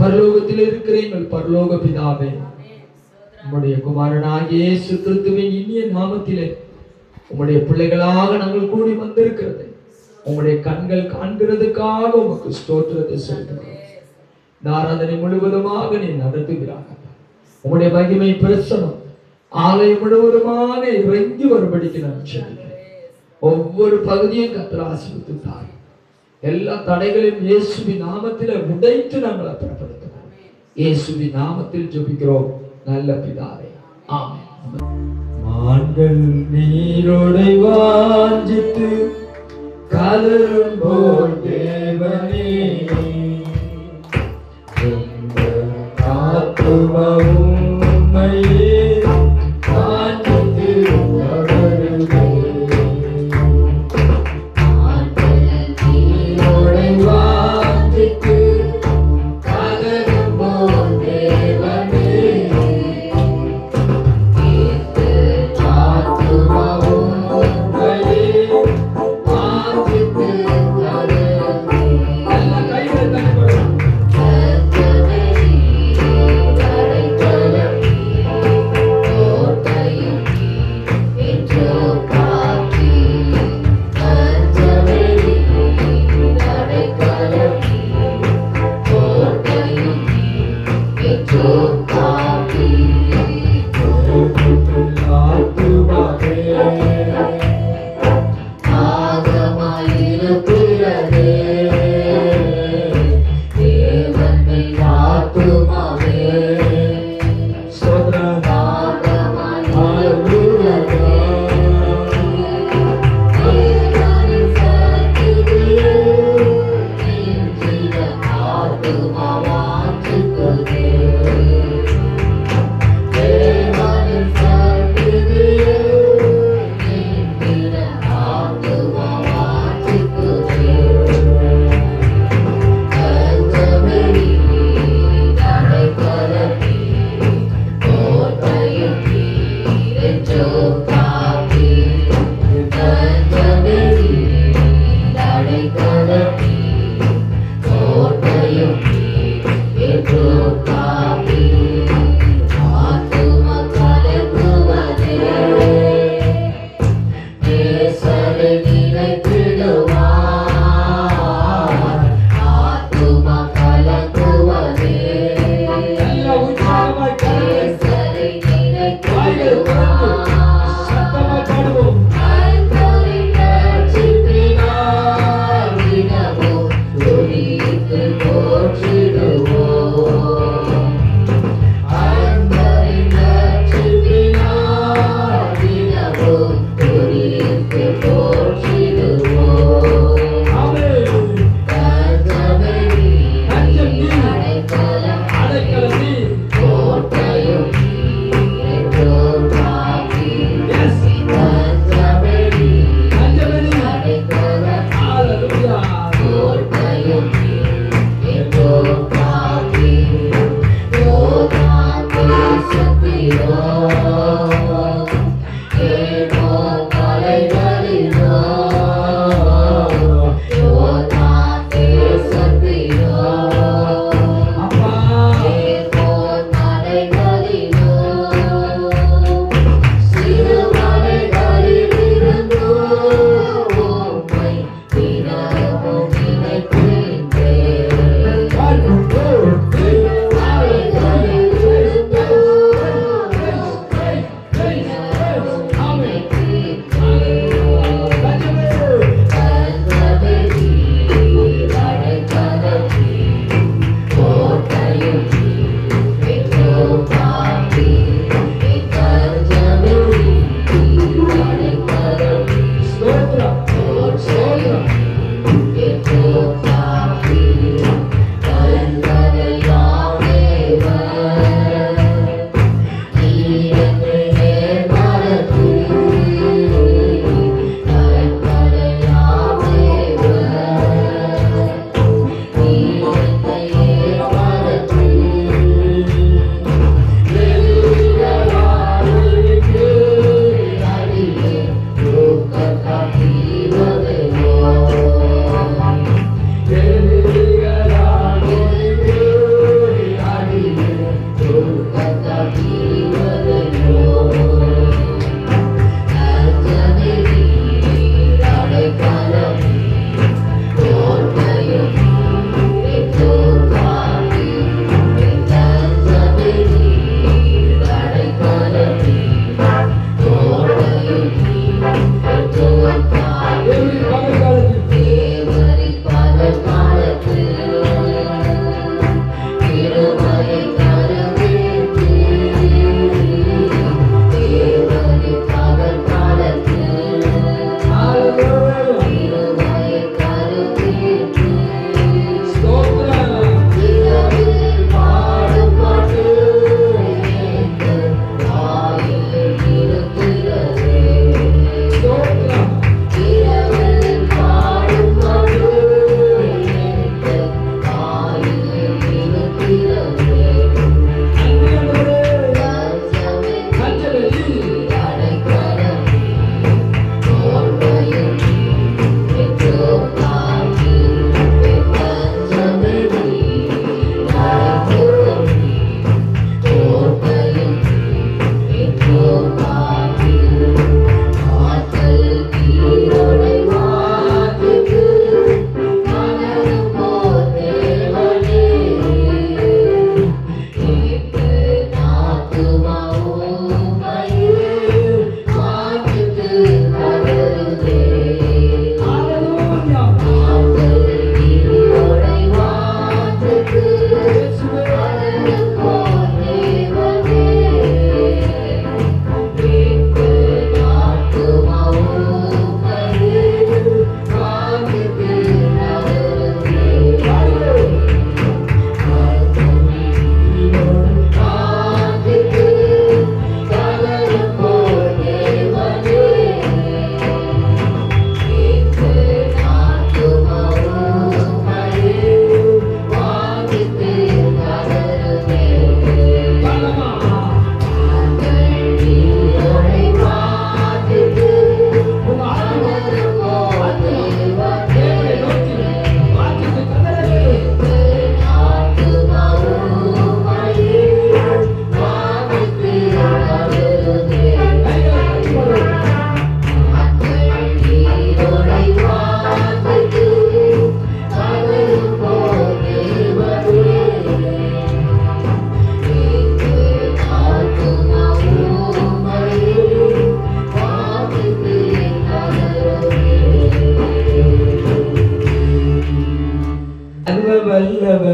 பரலோகத்தில் இருக்கிற எங்கள் பரலோக பிதாவே, உம்முடைய குமாரனாகிய இயேசு கிறிஸ்துவின் இனிய நாமத்திலே உம்முடைய பிள்ளைகளாக நாங்கள் கூடி வந்திருக்கிறது உம்முடைய கண்கள் காண்கிறதுக்காக உமக்கு ஸ்தோத்திரத்தை சொல்கிறோம். இந்த ஆராதனை முழுவதுமாக நீ நடத்துகிறாங்க. உம்முடைய மகிமை பிரசனம் ஆலயம் முழுவதுமாக இறங்கி வரும்படிக்கு நான் சொல்கிறேன். ஒவ்வொரு பகுதியும் கர்த்தர் ஆசீர்வதித்தார். எல்லா தடைகளையும் இயேசுவின் நாமத்தில் உடைத்து நாங்கள் அப்புறப்படுத்துகிறோம். இயேசுவின் நாமத்தில் ஜெபிக்கிறோம் நல்ல பிதாவே, ஆமென். மான்கள் நீரோடை வாஞ்சித்து கலரும் போல் தேவனே, ஆத்துமாவும் உம்மையே வாஞ்சித்து வருதே. மான்கள் நீரோடை வாஞ்சித்து கலரும் போல் தேவனே, ஆத்துமாவும் உம்மையே வாஞ்சித்து வருதே. எல்லா கைகள் தட்டப்படும்.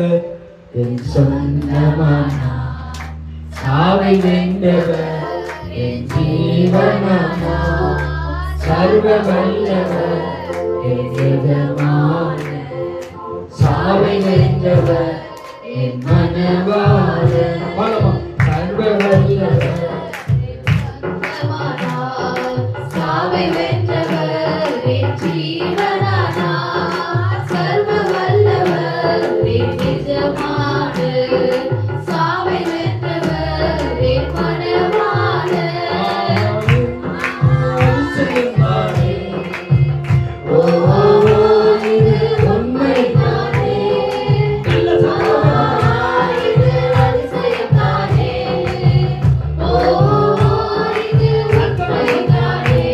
வல்லவர் என் சொந்தமானார். சாவை வென்றவர் என் ஜீவனானார். சர்வ வல்லவர் என் எஜமானர். சாவை வென்றவர் என் மனவாளர். சர்வ வல்லவர் சாவை வென்றவர் என் ஜீவனானார். சர்வ வல்லவர் என் எஜமானர். சாவை வென்றவர் என் மனவாளர். ஓ இது உண்மைதானே, இது அதிசயம்தானே. ஓ இது உண்மைதானே,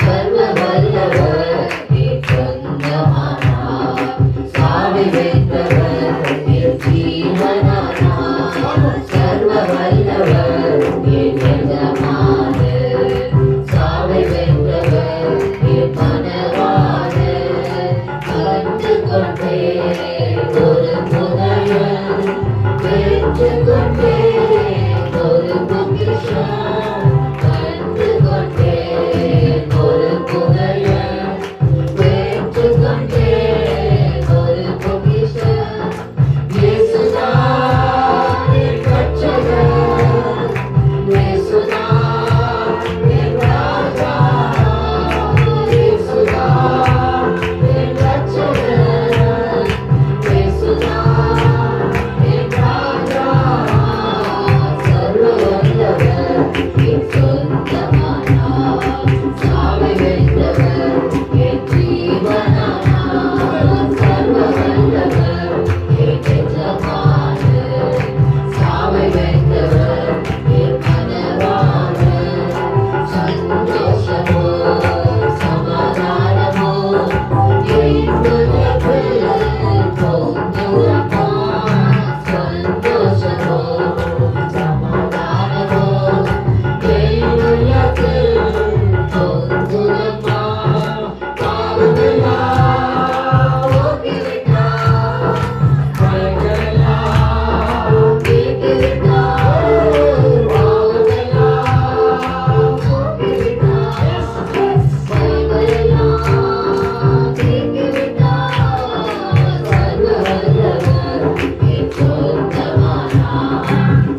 சர்வ வல்லவர் என் சொந்தமானார். சாவை வென்றவர் என் ஜீவனானார். சர்வ வல்லவர் என் எஜமானர். சாவை வென்றவர் என் மனவாளர். கண்டு கொண்டேன் ஒரு புதையல், பெற்று கொண்டேன் ஒரு பொக்கிஷம். கண்டு கொண்டேன் ஒரு புதையல், பெற்று கொண்டேன் ஒரு பொக்கிஷம். இயேசுதான் என் ரட்சகர், இயேசுதான் என் ராஜா. இயேசுதான் என் ரட்சகர், இயேசுதான் என் ராஜா. சர்வ வல்லவர் என் சொந்தமானார். சாவை வென்றவர் என் ஜீவனானார். சர்வ வல்லவர் என் எஜமானர். சாவை வென்றவர் என் மனவாளர். சந்தோஷமோ சமாதானமோ என் உள்ளத்தில் பொங்குதம்மா. சந்தோஷமோ சமாதானமோ என் உள்ளத்தில் பொங்குதம்மா. பாவமெல்லாம் போக்கிவிட்டார், பயங்களெல்லாம் நீக்கிவிட்டார். பாவமெல்லாம் போக்கிவிட்டார், பயங்களெல்லாம் நீக்கிவிட்டார். சர்வ வல்லவர் என் சொந்தமானார்.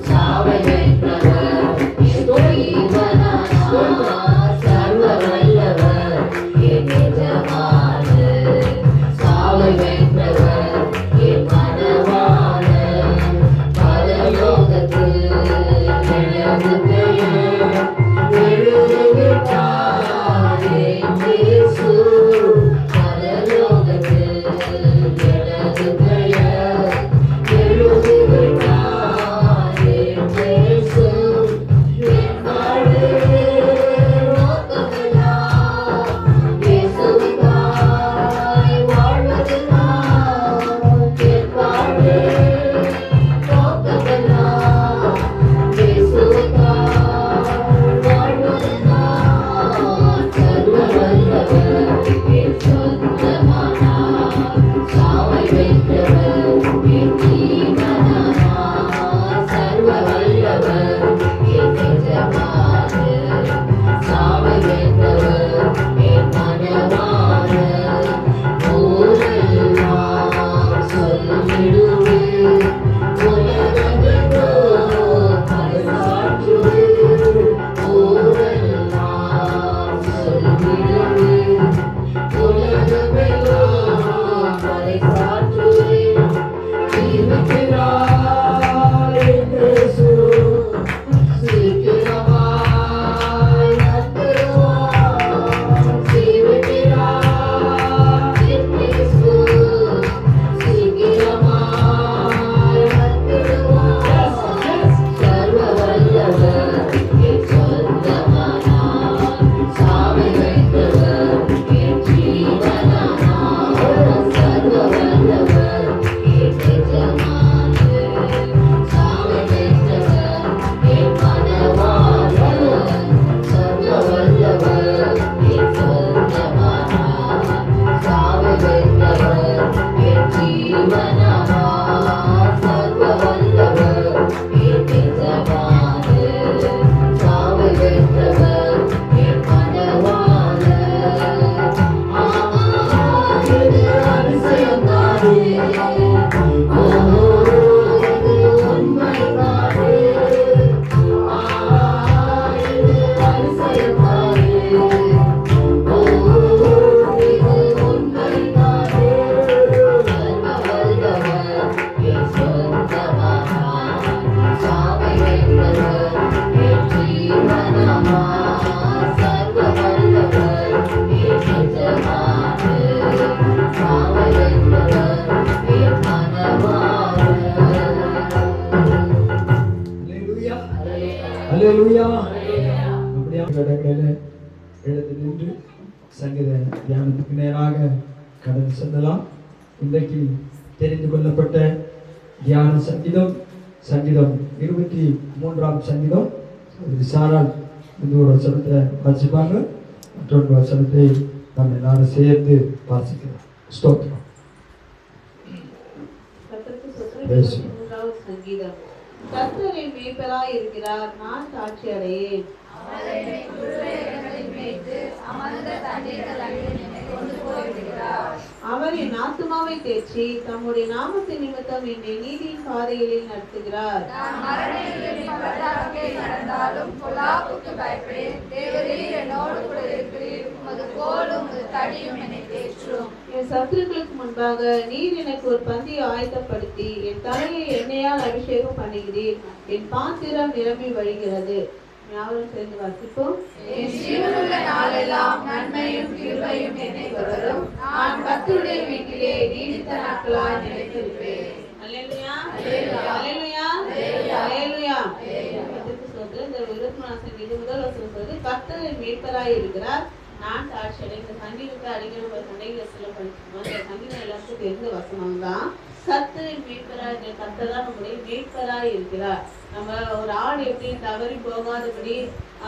சாவை வென்றவர் என் ஜீவனானார். சர்வ வல்லவர் என் எஜமானர். சாவை வென்றவர் என் மனவாளர். பரலோகத்தில் எனது பெயர் எழுதிவிட்டார் என் இயேசு. பரலோகத்தில் எனது பெயர் எழுதிவிட்டார் என் இயேசு. என் வாழ்வே நோக்கமெல்லாம் இயேசுவுக்காய் வாழ்வதுதான். என் வாழ்வே நோக்கமெல்லாம் இயேசுவுக்காய் வாழ்வதுதான். சர்வ வல்லவர் என் சொந்தமானார். சாவை வென்றவர் என் ஜீவனானார். சர்வ வல்லவர் என் எஜமானர். சாவை வென்றவர் என் மனவாளர். ஊரெல்லாம் சொல்லிடுவேன், உலகமெங்கோ பறைசாற்றுவேன். ஊரெல்லாம் சொல்லிடுவேன், உலகமெங்கோ பறைசாற்றுவேன். ஜீவிக்கிறார் என் இயேசு, சீக்கிரமாய் வந்துடுவார். ஜீவிக்கிறார் என் இயேசு, சீக்கிரமாய் வந்துடுவார். சர்வ வல்லவர் என் சொந்தமானார். சாவை வென்றவர் என் ஜீவனானார். சர்வ வல்லவர் என் எஜமானர். அல்லேலூயா. அப்படியே இடங்களில் எழுந்து நின்று சங்கீத தியானத்துக்கு நேராக கடந்து செல்லலாம். இன்றைக்கு தெரிந்து கொள்ளப்பட்ட தியான சங்கீதம் சங்கீதம் 23ஆம் சங்கீதம். விசாரால் இந்த ஒரு வசனத்தை வாசிப்பாங்க, மற்றொரு வசனத்தை நம்ம எல்லாரும் சேர்ந்து வாசிக்கிறோம். ஸ்தோத்திரம். சங்கீதம். கர்த்தர் என் மேய்ப்பராய் இருக்கிறார், நான் தாட்சி அடையேன். அவர் என் ஆத்துமாவை தேற்றி தம்முடைய நாமத்தின் நிமித்தம் என்னை நீதியின் பாதைகளில் நடத்துகிறார். என் சத்துருக்களுக்கு முன்பாக நீர் எனக்கு ஒரு பந்தியை ஆயத்தப்படுத்தி என் தலையை எண்ணெயால் அபிஷேகம் பண்ணுகிறீர். என் பாத்திரம் நிரம்பி வழிகிறது. யாவரும் சேர்ந்து வாசிப்போம். என் ஜீவனுள்ள நாளெல்லாம் நன்மையும் கிருபையும் என்னை தொடரும். நான் கர்த்தருடைய வீட்டிலே நீடித்த நாட்களாய் நிலைத்திருப்பேன். அல்லேலூயா, அல்லேலூயா, அல்லேலூயா. இந்த 23ஆம் சங்கீதம் முதல் வசனம் சொல்றது, கர்த்தர் என் மேய்ப்பராய் இருக்கிறார், நான் தாட்சி அடையேன். இந்த சங்கீதத்தை அடிக்கடி சண்டைகளை சொல்ல படிச்சுக்கோம். இந்த சங்கீதம் எல்லாருக்கும் தெரிஞ்ச வசனம் தான். கர்த்தர் மேய்ப்பராய் இருக்கிற கர்த்தர் தான் நம்முடைய மேய்ப்பராய் இருக்கிறார். நம்ம ஒரு ஆடு எப்படி தவறி போகாதபடி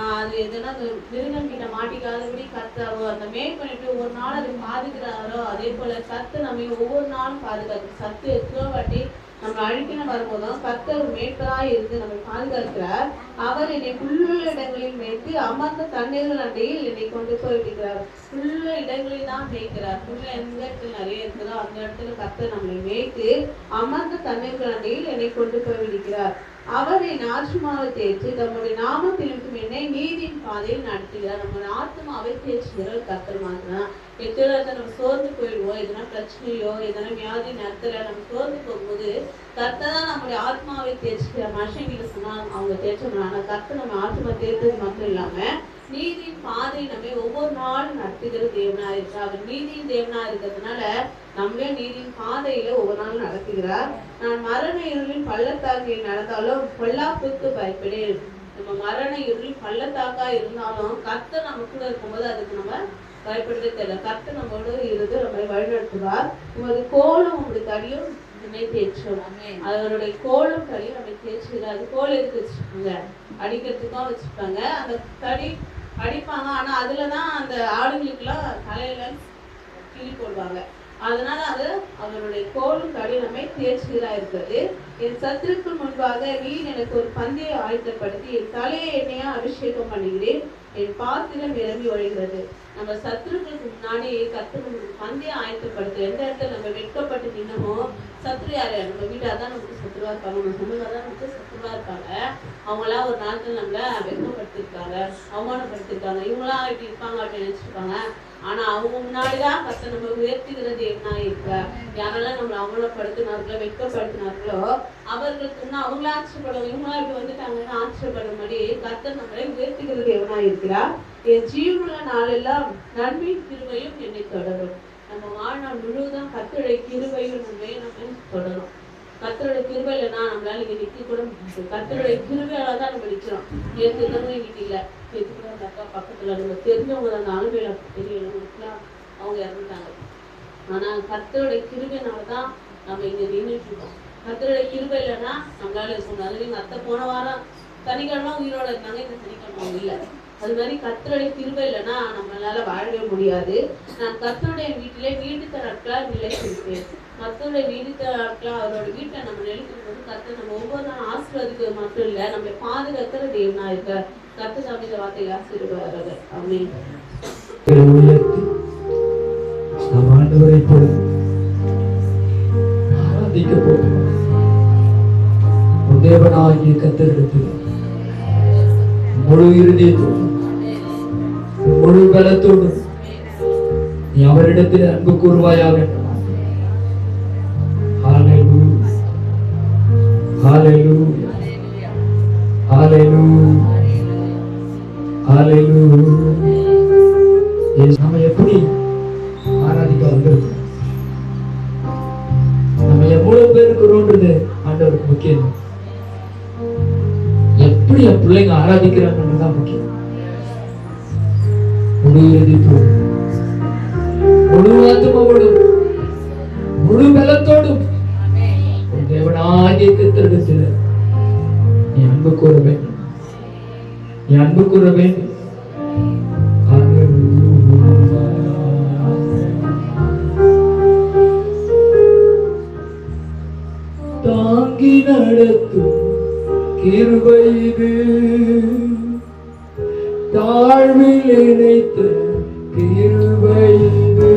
அது எதுனா மிருகம் கிட்ட மாட்டிக்காதபடி கர்த்தரோ அந்த மேய்ப்பன் எப்படி ஒரு நாள் அது பாதுகிறாரோ அதே போல கர்த்தர் நம்ம ஒவ்வொரு நாளும் பாதுகாக்கும். சத்து எத்தனோ வாட்டி நம்ம அழிக்கணும் வரும்போதும் கர்த்தர் மேய்ப்பராய் இருந்து நம்ம பாதுகாக்கிறார். அவர் என்னை புல்லுள்ள இடங்களில் மேய்த்து அமர்ந்த தண்ணீர்கள் அண்டையில் என்னை கொண்டு போய் விடுகிறார். புல்லுள்ள இடங்களில் தான் மேய்க்கிறார். புல்ல எந்த இடத்துல நிறைய இருக்குதோ அந்த இடத்துல கர்த்தர் நம்மளை மேய்த்து அமர்ந்த தண்ணீர்கள் அண்டையில் என்னை கொண்டு போய் விடுகிறார். அவர் என் ஆத்மாவை தேய்ச்சி தம்முடைய நாமத்திலும் என்னை நீதியின் பாதையில் நடத்துகிறார். நம்ம ஆத்மாவை தேய்ச்சுகிற கர்த்தர் மாத்திரம். எத்தனை நம்ம சோர்ந்து போயிடுவோம், எதனா பிரச்சனையோ எதனா வியாதி நேரத்துல நம்ம சோர்ந்து போகும்போது கர்த்தர் தான் நம்முடைய ஆத்மாவை தேய்ச்சிக்கிற. மனுஷங்கிட்ட சொன்னா அவங்க தேய்ச்சோம்னா கர்த்தர் நம்ம ஆத்மா தேய்த்தது மட்டும் இல்லாம நீதியின் பாதை நம்ம ஒவ்வொரு நாளும் நடத்துகிற தேவனா இருக்கு. அவர் நீதியின் தேவனா இருக்கிறதுனால நம்மளே நீதியின் பாதையில ஒவ்வொரு நாளும் நடத்துகிறார். நான் மரண இருளின் பள்ளத்தாக்கில் நடந்தாலும் பொல்லாப்புக்கு பயப்படேன். நம்ம மரண இருளின் பள்ளத்தாக்கா இருந்தாலும் கர்த்தர் நம்ம கூட இருக்கும்போது அதுக்கு நம்ம பயப்படுறதே தெரியல. கர்த்தர் நம்மளோட இருந்து நம்மளை வழிநடத்துவார். உமது கோலும் உங்களுடைய தடியும் என்னை தேய்ச்சோம். அவருடைய கோலும் தடியும் நம்மை தேய்ச்சுகிறார். அது கோல் எடுத்து வச்சுருப்பாங்க, அடிக்கிறதுக்கும் வச்சுருப்பாங்க. அந்த தடி அடிப்பாங்க, ஆனா அதுலதான் அந்த ஆடுகளுக்கெல்லாம் தலையில கிளி போடுவாங்க. அதனால அது அவருடைய கோலும் தடி நம்மை தேய்ச்சுகிறா இருக்கிறது. என் சத்துருக்குள் முன்பாக நீர் எனக்கு ஒரு பந்தியை ஆயத்தப்படுத்தி என் தலையை எண்ணெயா அபிஷேகம் பண்ணுகிறேன். என் பாத்திரம் நிரம்பி வழிகிறது. நம்ம சத்துருக்களுக்கு முன்னாடி கர்த்தர் பந்தியை ஆயத்தப்படுத்து. எந்த இடத்துல நம்ம வெட்கப்பட்டு நின்னமோ சத்ரு யாரு நம்ம வீட்டா தான் நமக்கு சத்ருவா இருப்பாங்க, நம்ம சொந்தமாக தான் நமக்கு சத்ருவா இருப்பாங்க. அவங்களாம் ஒரு நாட்கள் நம்மள வெட்கப்படுத்திருக்காங்க, அவமானப்படுத்திருக்காங்க. இவங்களாம் இப்படி இருப்பாங்க அப்படின்னு நினைச்சிருப்பாங்க. ஆனா அவங்க முன்னாடிதான் கர்த்தர் நம்ம உயர்த்துகிறது என்ன இருக்க. யாரெல்லாம் நம்மளை அவமானப்படுத்தினார்களோ வெட்கப்படுத்தினார்களோ அவர்களுக்கு முன்னா அவங்களா ஆச்சரியப்படுவாங்க. இவங்களா இப்படி வந்துட்டாங்கன்னு ஆச்சரியப்படும்படி கர்த்தர் நம்மளை உயர்த்துகிறது எவனா இருக்கிறார். என் ஜீவனுள்ள நாளெல்லாம் நன்மையின் கிருபையும் என்னை தொடரும். நம்ம வாழ்நாள் முழுவதும் கர்த்தருடைய கிருபையும் நம்ம தொடரும். கர்த்தருடைய கிருபை இல்லைன்னா நம்மளால இங்க நிக்க கூட முடியாது. கர்த்தருடைய கிருபையால தான் நம்ம நிக்கிறோம். ஏற்றுதான் இன்னைக்கு இல்லை. நேற்று கூட அந்த அக்கா பக்கத்துல நம்ம தெரிஞ்சவங்க அந்த அலுவல தெரியலாம், அவங்க இறந்துட்டாங்க. ஆனா கர்த்தருடைய கிருபைனாலதான் நம்ம இங்க நின்றுட்டு இருக்கோம். கர்த்தருடைய கிருபை இல்லைன்னா நம்மளால இருக்க முடியாது. எங்க அத்தை போன வாரம் சனிக்கிழமை உயிரோட இருக்காங்க, இந்த சனிக்கிழமை இல்லை. அது மாதிரி கர்த்தருடைய கிருபை இல்லைன்னா நம்மளால வாழவே முடியாது. நான் கர்த்தருடைய வீட்டிலே நீடித்த நாட்களா நிலைத்திருப்பேன். கர்த்தருடைய நீடித்த நாட்களா அவரோட வீட்டை நம்ம நிலைக்கும் போது கர்த்தர் நம்ம ஒவ்வொரு நாள் ஆசீர்வதிக்கிறது மட்டும் இல்லை, நம்மளை பாதுகாக்கிற தேவனா இருக்க. கர்த்தர் சாமி இந்த வார்த்தையை ஆசீர்வாதம். ஆமென். நம் ஆண்டவரை போல ஆராதிக்க போகிறோம். தேவனாகிய கர்த்தரிடத்தில் முழு இருதயத்தோடு முழு பலத்தோடு நீ அவரிடத்தில் அன்பு கூறுவாயாக. ஹல்லேலூயா, ஹல்லேலூயா, ஹல்லேலூயா, ஹல்லேலூயா. நாம எப்படி ஆராதிக்க வந்திருக்கோம், நம்ம எவ்வளவு பேர் இருக்கிறோன்றது ஆண்டவருக்கு முக்கியம். எப்படி என் பிள்ளைங்க ஆராதிக்கிறாங்கன்னு தான் முக்கியம். முழு இதயத்தோடு, முழு ஆத்துமாவோடும், முழு பலத்தோடும் உன் தேவனாகிய கர்த்தரிடத்தில் நீ அன்பு கூற வேண்டும். நீ அன்பு கூற வேண்டும். தாங்கி நடத்தும் கிருபை இது, தாழ்வில் இணைத்த கிருபை இது.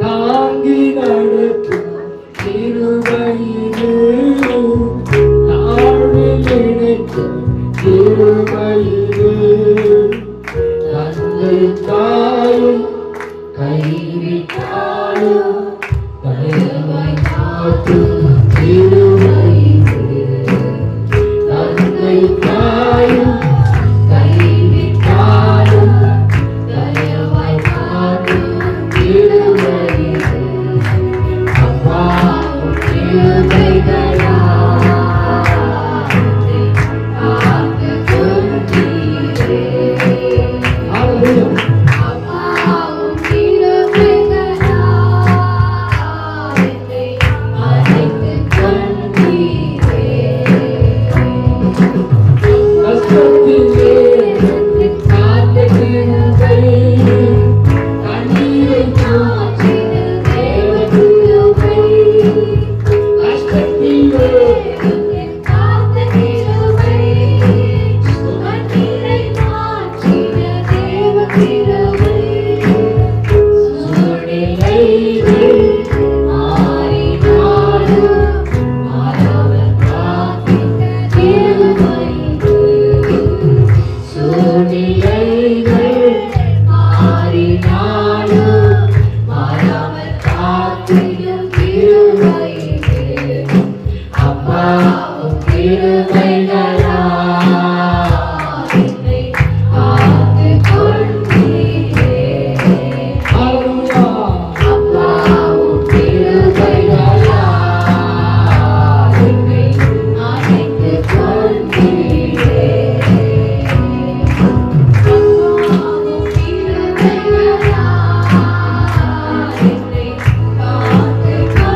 தாங்கி நடத்தும் கிருபை இது, தாழ்வில் இணைத்த கிருபை இது. தந்தை தாயும் கைவிட்டாலும் தயவாய் காட்டும் கிருபை இது. தந்தை தாயும் கைவிட்டாலும் தயவாய் காட்டும் கிருபை இது. அப்பா உன் கிருபைகளால் என்னை காத்துக் கொண்டீரே. அப்பா உன் கிருபைகளால் என்னை அழைத்துக் கொண்டீரே. கஷ்டத்திலே காத்த கிருபை, கண்ணீரை மாற்றின தேவ கிருபை. கஷ்டத்திலே காத்த கிருபை, கண்ணீரை மாற்றின தேவ கிருபை. சூழ்நிலைகள் மாறினாலும் மாறாமல் காக்கின்ற கிருபை இது. சூழ்நிலைகள் மாறினாலும் மாறாமல் காத்திடும் கிருபை இது. அப்பா உன் கிருபைகளால் என்னை காத்துக் கொண்டீரே. அப்பா உன் கிருபைகளால் என்னை அழைத்துக்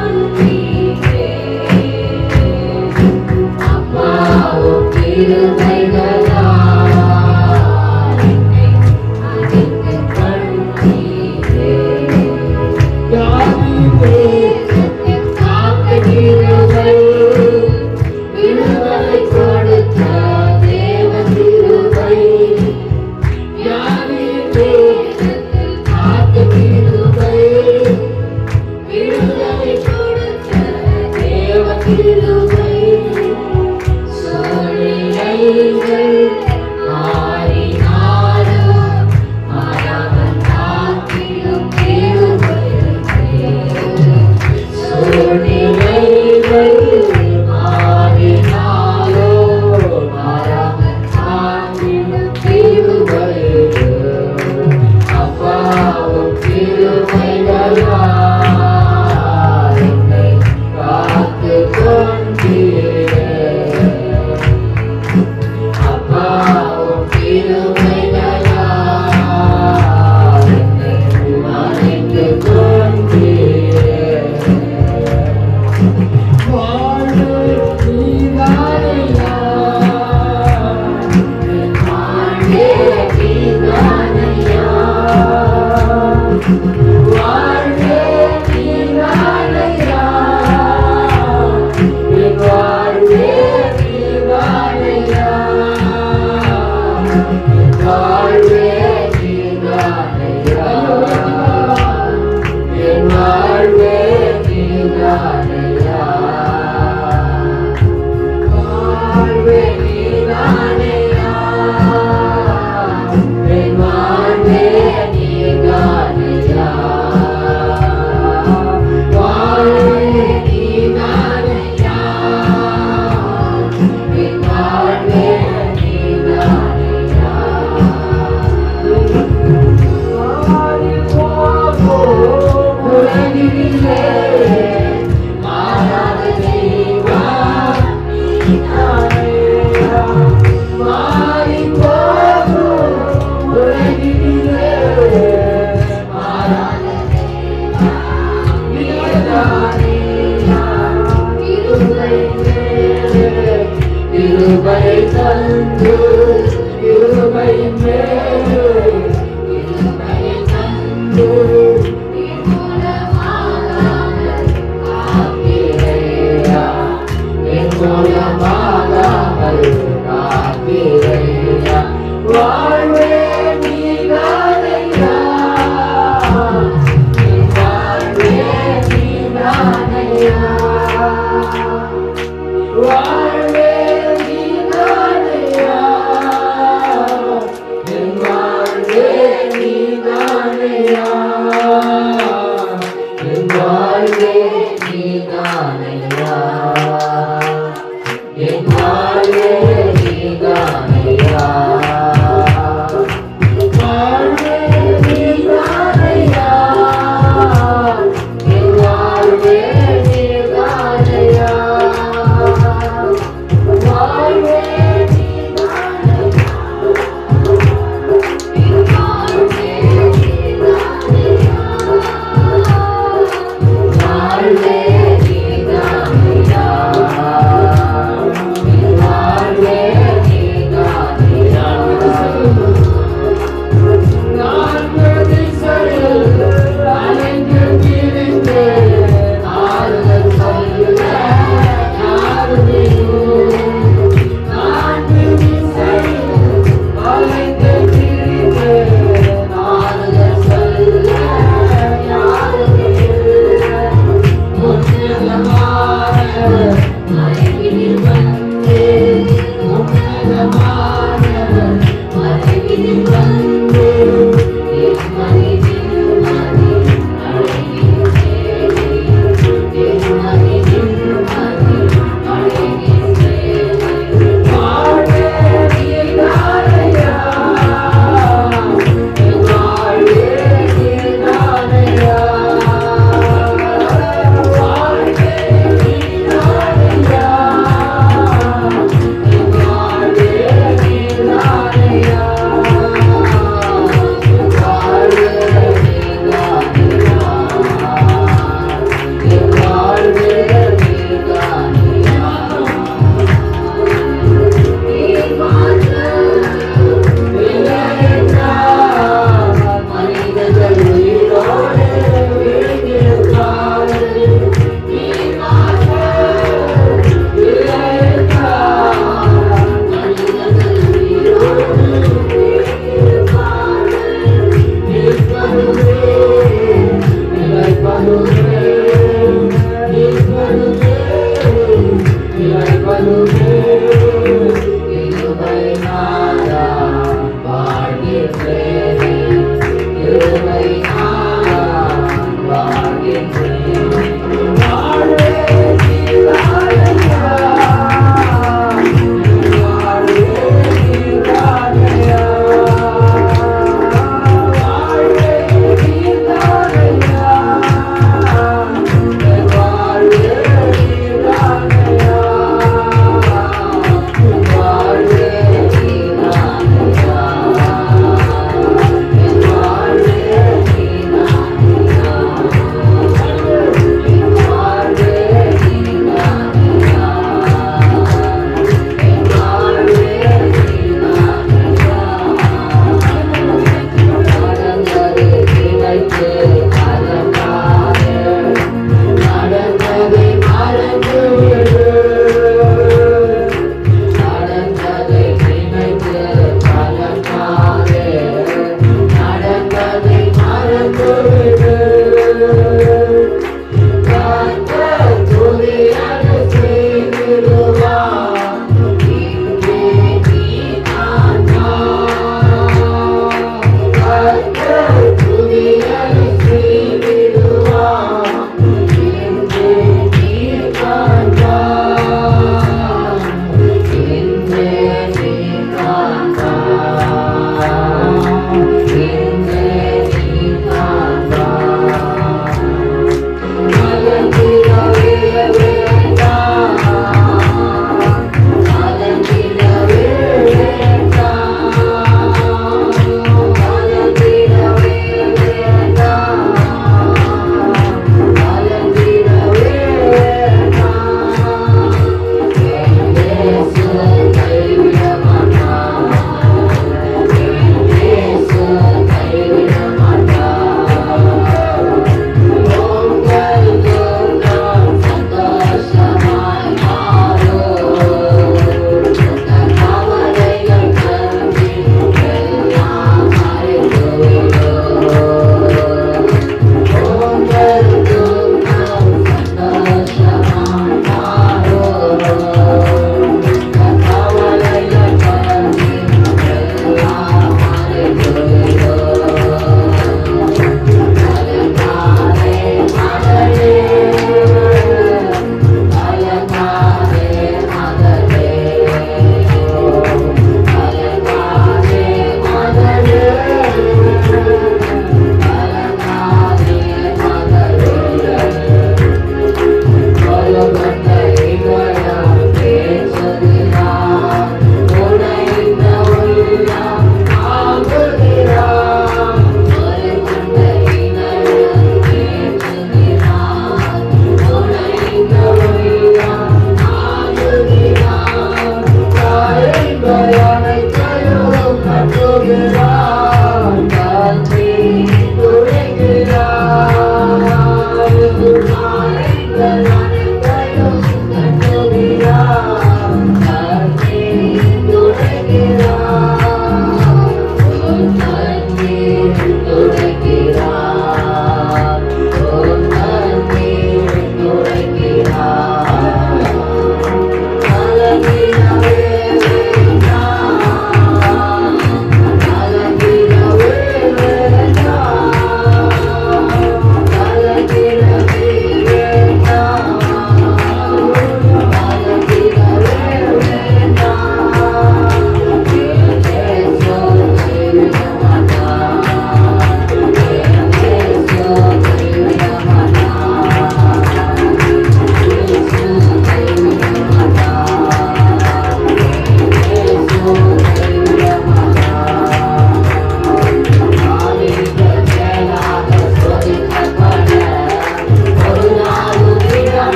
கொண்டீரே. அப்பா உன் கிருபைகளால் என்னை அழைத்துக் கொண்டீரே. யாரிலே காத்த கிருபை, விடுதலை கொடுத்த தேவ கிருபை. யாரிலே காத்த கிருபை, விடுதலை கொடுத்த தேவ கிருபை. சூழ்நிலைகள் மாறினாலும் மாறாமல் காத்திடும் கிருபை இது. சூழ்நிலைகள் மாறினாலும் மாறாமல் காத்திடும் கிருபை இது. அப்பா உன் கிருபைகளால் என்னை காத்துக் கொண்டீரே. தந்து கிருபையின் மேல் கிருபையை தந்து நிர்மூலமாகாமல் காத்தீரையா, நிர்மூலமாகாமல் காத்தீரையா. வாழ்வே நீதானையா, என் வாழ்வே நீதானையா, வாழ்வே நீதானையா, என் வாழ்வே நீதானையா, என் வாழ்வே நீதானையா, என் வாழ்வே நீதானையா, வாழ்வே நீதானையா, என் வாழ்வே நீதானையா,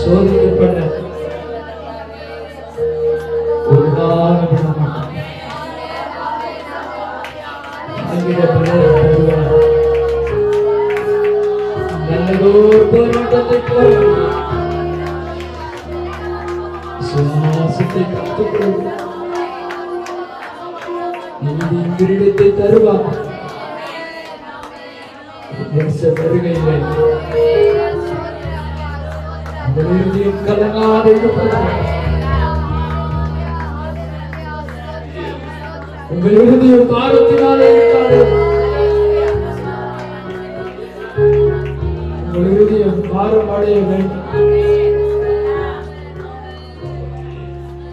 சோதிக்கப்பட்ட ஒரு நாள் விட மாட்டார். நல்லதோர் போராட்டத்தை போல சுவாசத்தை காத்துக்கொள்ளும் கிரீடத்தை தருவார். வருகையிலே கலங்காத உங்கள் இறுதியும் பாரத்தினாலே இருக்காது. உங்கள் இறுதியும் பாரம் அடைய வேண்டும்.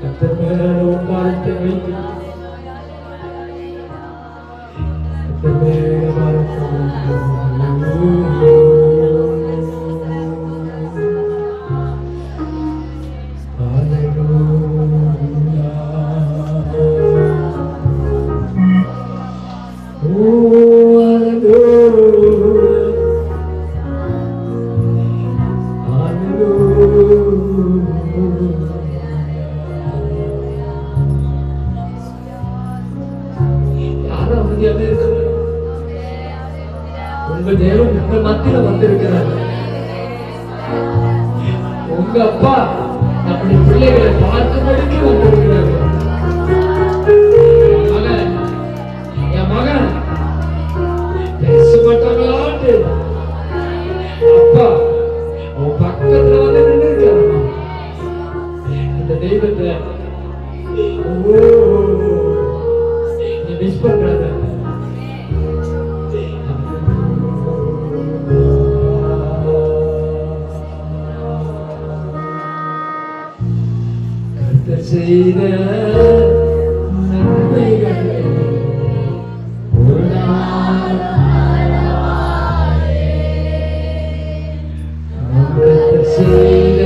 கர்த்தர் மேல உன் பாரத்தை வைத்து கர்த்தர் மேல பாரத்தை உங்க தேவன் உங்க மத்தியில வந்திருக்கிறார். உங்க அப்பா நம்முடைய பிள்ளைகளை பார்க்கும்படிக்கு வந்திருக்கிறார். என் மகன் பேச மாட்டாங்களான்னு அப்பா உன் பக்கத்துல வந்து நின்று இருக்காரு. இந்த தெய்வத்தை நீ மிஸ் பண்றாங்க. செய்த நன்மைகளை ஒரு நாள் செய்த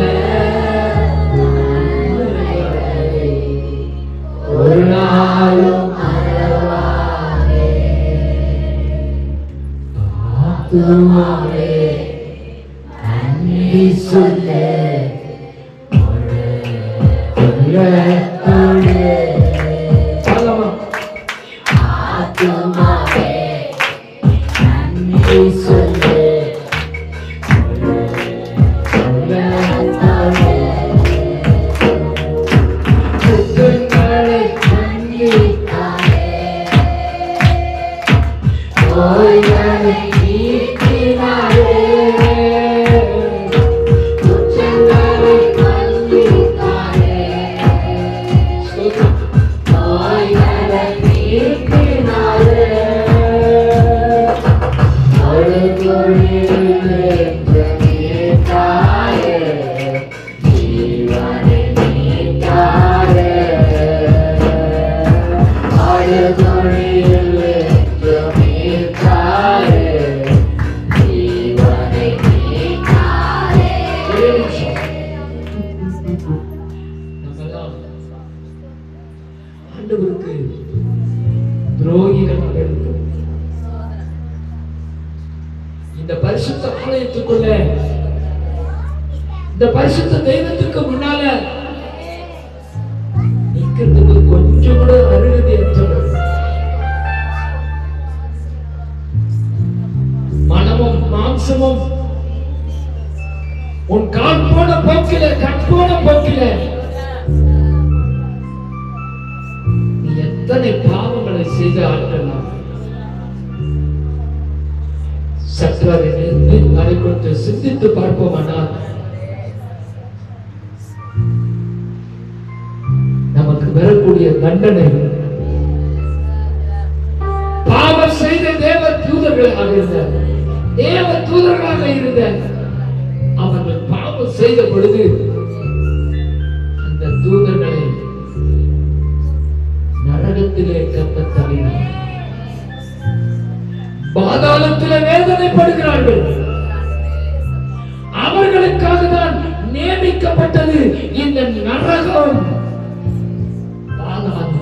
ஒரு நாளும் ஆத்துமாவே நன்றி சொல்ல துரோகிகளாக இருக்கிறோம். இந்த பரிசுத்த ஆலயத்துக்குள்ள இந்த பரிசுத்த தெய்வத்துக்கு முன்னால நிக்கிறதுக்கு கொஞ்சம் கூட அருகதை ஏற்றவர். மனமும் மாம்சமும் உன் கால் போன போக்கில கண் போன போக்கில நீ எத்தனை பாவங்களை செய்த ஆட்கள் சற்று அதை கொஞ்சம் சிந்தித்து பார்ப்போமானால் நமக்கு வரக்கூடிய தண்டனை பாவம் செய்த தேவ தூதர்களாக இருந்த அவர்கள் பாவம் செய்த பொழுது அந்த தூதர்களை நரகத்திலே கர்த்தர் தள்ளினார். பாதாளத்திலே வேதனைப்படுகிறார்கள். அவர்களுக்காக தான் நியமிக்கப்பட்டது இந்த நரகம். ஆனால்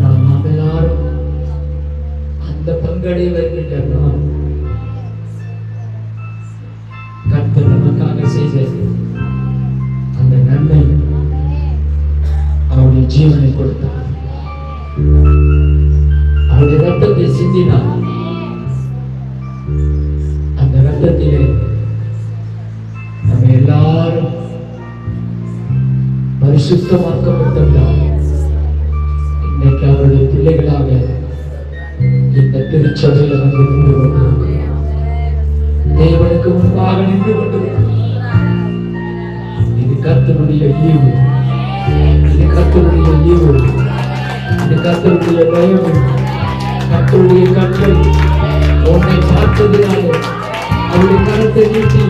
நாம் எல்லாரும் அந்த பங்கடை வருகின்றோம். அவர் நமக்காக செய்த அந்த நன்மை, அவருடைய ஜீவனை கொடுத்தார், அவருடைய ரத்தத்தை சிந்தினார். அந்த ரத்தத்திலே நம்ம எல்லாரும் பரிசுத்தமாக்கப்பட்டோம். இன்னைக்கு அவருடைய பிள்ளைகளாக இந்த திருச்சபையில வந்து நின்று கொண்டிருக்கிறோம். தேவனுக்கு முன்பாக நின்று கொண்டிருக்கிறோம். இது கர்த்தருடைய ஈவு, இது கர்த்தருடைய ஈவு, இது கர்த்தருடைய தயவு, கர்த்தருடைய கட்டளை. உன்னை பார்த்ததினாலே அவருடைய கரத்தை நீட்டி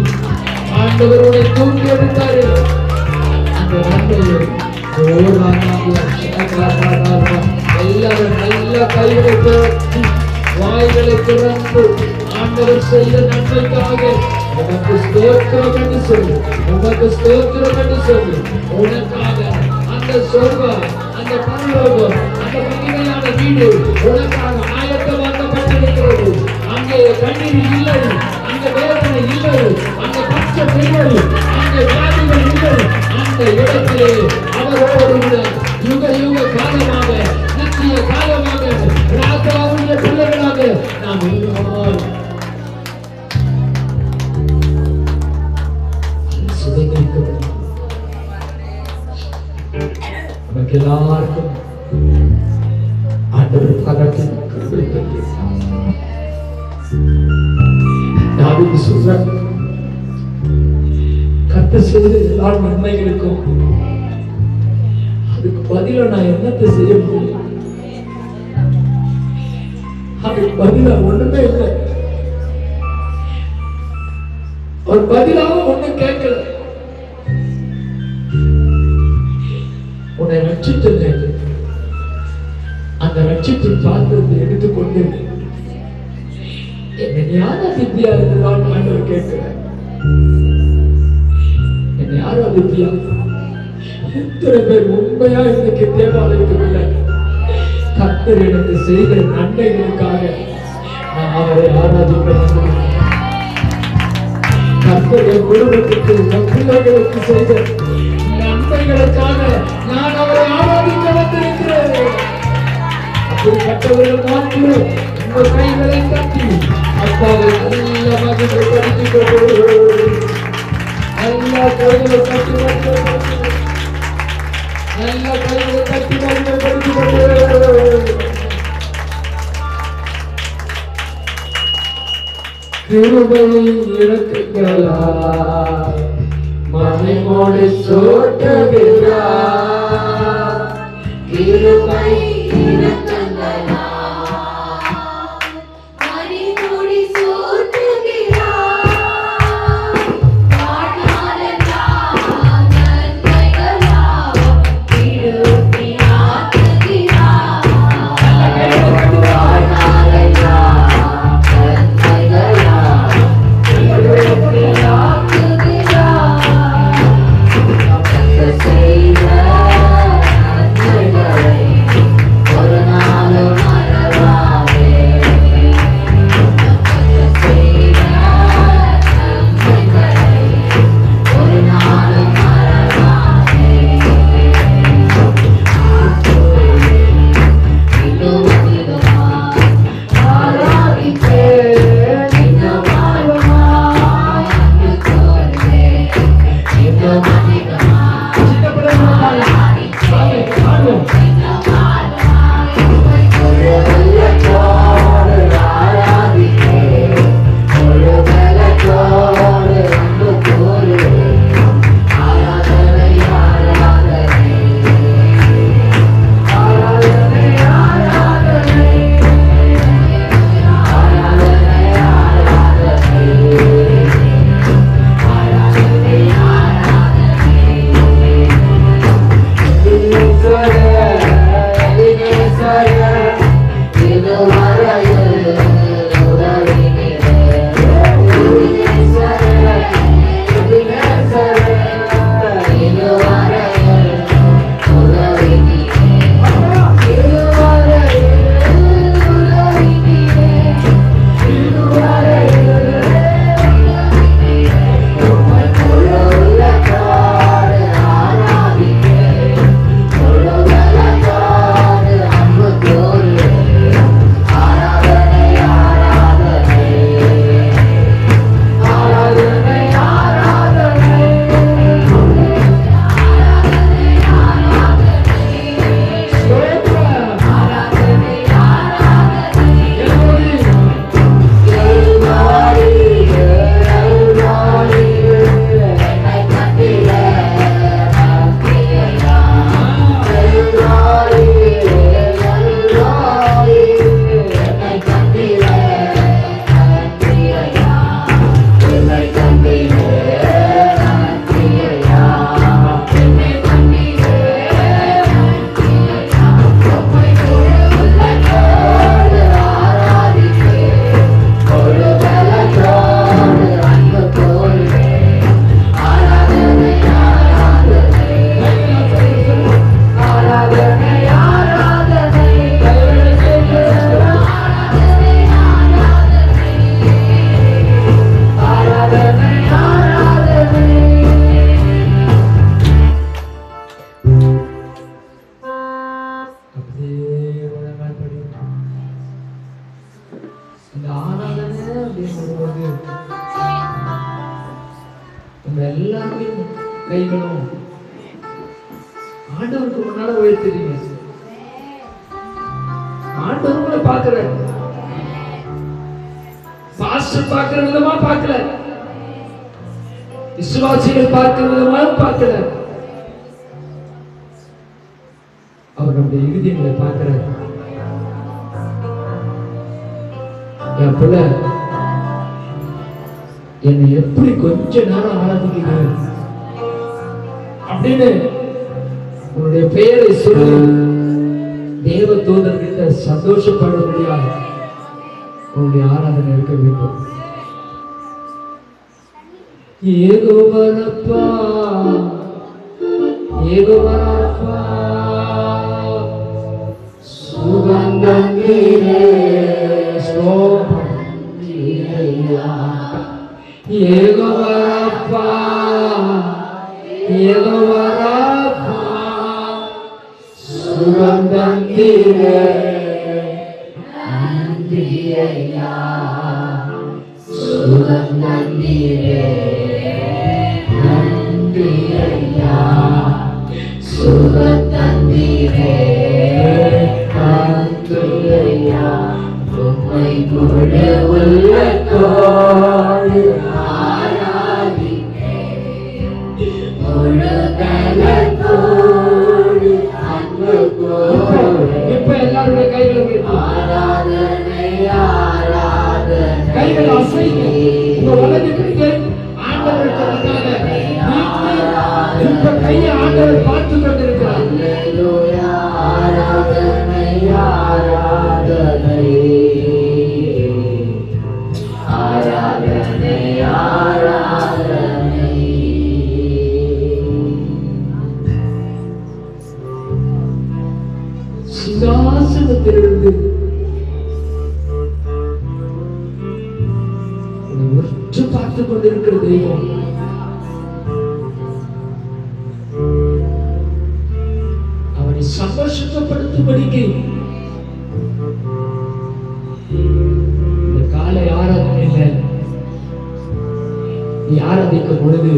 ஆண்டவரோட தூக்கி எடுத்தாரு. அந்த நன்மையை எல்லாரும் நல்ல கைகளை திறந்து வாய்களை திறந்து ஆண்டவர் செய்த நன்மைக்காக உனக்கு ஸ்தோத்திரம் என்று சொல்லு, உனக்கு ஸ்தோத்திரம் என்று சொல்லு. உனக்காக அந்த சொர்க்கம், அந்த பரலோகம், அந்த மகிமையான வீடு உனக்காக ஆயத்தமாக்கப்பட்டிருக்கிறது. அங்கே கண்ணீர் இல்லை, அங்கே வேதனை இல்லை, அங்கே பச்சை இல்லை, அங்கே வியாதிகள் இல்லை. அந்த இடத்திலே அவரோடு கூட யுக யுக காலமாக, நித்திய காலமாக ராஜாவுடைய பிள்ளைகளாக நாம் இருக்கிறோம். சுதந்திரிக்கப்படும் நமக்கு எல்லாருக்கும் ஆண்டவர் கரத்தின் கிருபை தருகிறார். தாவீது சொல்றார், கர்த்தர் செய்த எல்லா நன்மைகளுக்கும் அதுக்கு பதிலா நான் என்னத்தை செய்ய முடியும்? அதுக்கு பதிலா ஒண்ணுமே இல்லை. ஒரு பதிலாக ஒண்ணும் கேட்கல. உன்னை ரட்சித்தது, அந்த ரட்சித்து பார்த்ததை எடுத்துக்கொண்டு என்னை ஞானதித்தியா இருந்தால் ஆண்டவர் கேட்கிறேன். என்னை ஆராதித்தியா? எத்தனை பேர் உண்மையா இன்னைக்கு தேவாலயத்துக்குள்ள கர்த்தர் எனக்கு செய்த நன்மைகளுக்காக நான் அவரை ஆராதிக்க வந்திருக்கிறேன். கர்த்தர் என் குடும்பத்துக்கு, என் பிள்ளைகளுக்கு செய்த நன்மைகளுக்காக நான் அவரை ஆராதிக்க வந்திருக்கிறேன். அப்படிப்பட்டவர்கள் மாத்திரம் உங்கள் கைகளை தட்டி அப்பாவை நல்ல மகிழ்ச்சிப்படுத்திக் கொண்டு எல்லா கைகளை தட்டி நல்ல கைகளை தட்டி மகிழ்ச்சிப்படுத்திக் கொண்டு கிருபையை இறக்குங்களா மகிமோடு சோட்டுகிறார். கிருபை இரக்கங்களா மணிமுடி சூட்டுகிறார். வாழ்நாளெல்லாம் நன்மைகளால் திருப்தி ஆக்குகிறார். வாழ்நாளெல்லாம் நன்மைகளால் திருப்தி ஆக்குகிறார். கர்த்தர் செய்த நன்மைகளை உங்க எல்லாருமே கைகளும் ஆண்டவருக்கு முன்னால உயர்த்துறீங்க. ஆண்டவர் கூட பார்க்கிறார். பாஸ்டர் பார்க்கிற விதமா பார்க்கல, விசுவாசிகள் பார்க்கிற விதமா பார்க்கல. அவர் நம்முடைய இருதயங்களை பார்க்கிறார். என் பிள்ளை என்னை எப்படி கொஞ்ச நேரம் ஆராதிக்கிறீங்க அப்படின்னு உன்னுடைய பெயரை சொல்லி தேவ தூதர்கிட்ட சந்தோஷப்படும்படியாக உன்னுடைய ஆராதனை இருக்க வேண்டும். ஏகோவரப்பா ஏகோவரப்பா சுகந்தங்கீரே ஸ்தோத்திரம் ஏகோவரப்பா ஏகோவரப்பா சுகந்தங்கீரே நந்தியையா சுகந்தங்கீரே நந்தியையா சுகந்தங்கீரே நந்தியையா உம்மை முழு உள்ளத்தோடு ஆராதிப்பேன் முழு பலத்தோடு அன்போடு. இப்ப எல்லாருடைய கைகளை ஆராதனை ஆராதனை கைகள் அசைங்க. உங்க வலது கைகள் ஆண்டவர் சொன்னதாக இப்ப கையை ஆண்டவர் பார்த்து கொண்டிருக்கிறார். ஆராதனை ஆராதனை ஆராதனை ஆராதனை. சிங்காசனத்திலிருந்து உற்று பார்த்துக் கொண்டிருக்கிற தெய்வம் அவனை சந்தோஷப்படுத்தும்படிக்கு இந்த காலை ஆராதனையில நீ ஆராதிக்கும் பொழுது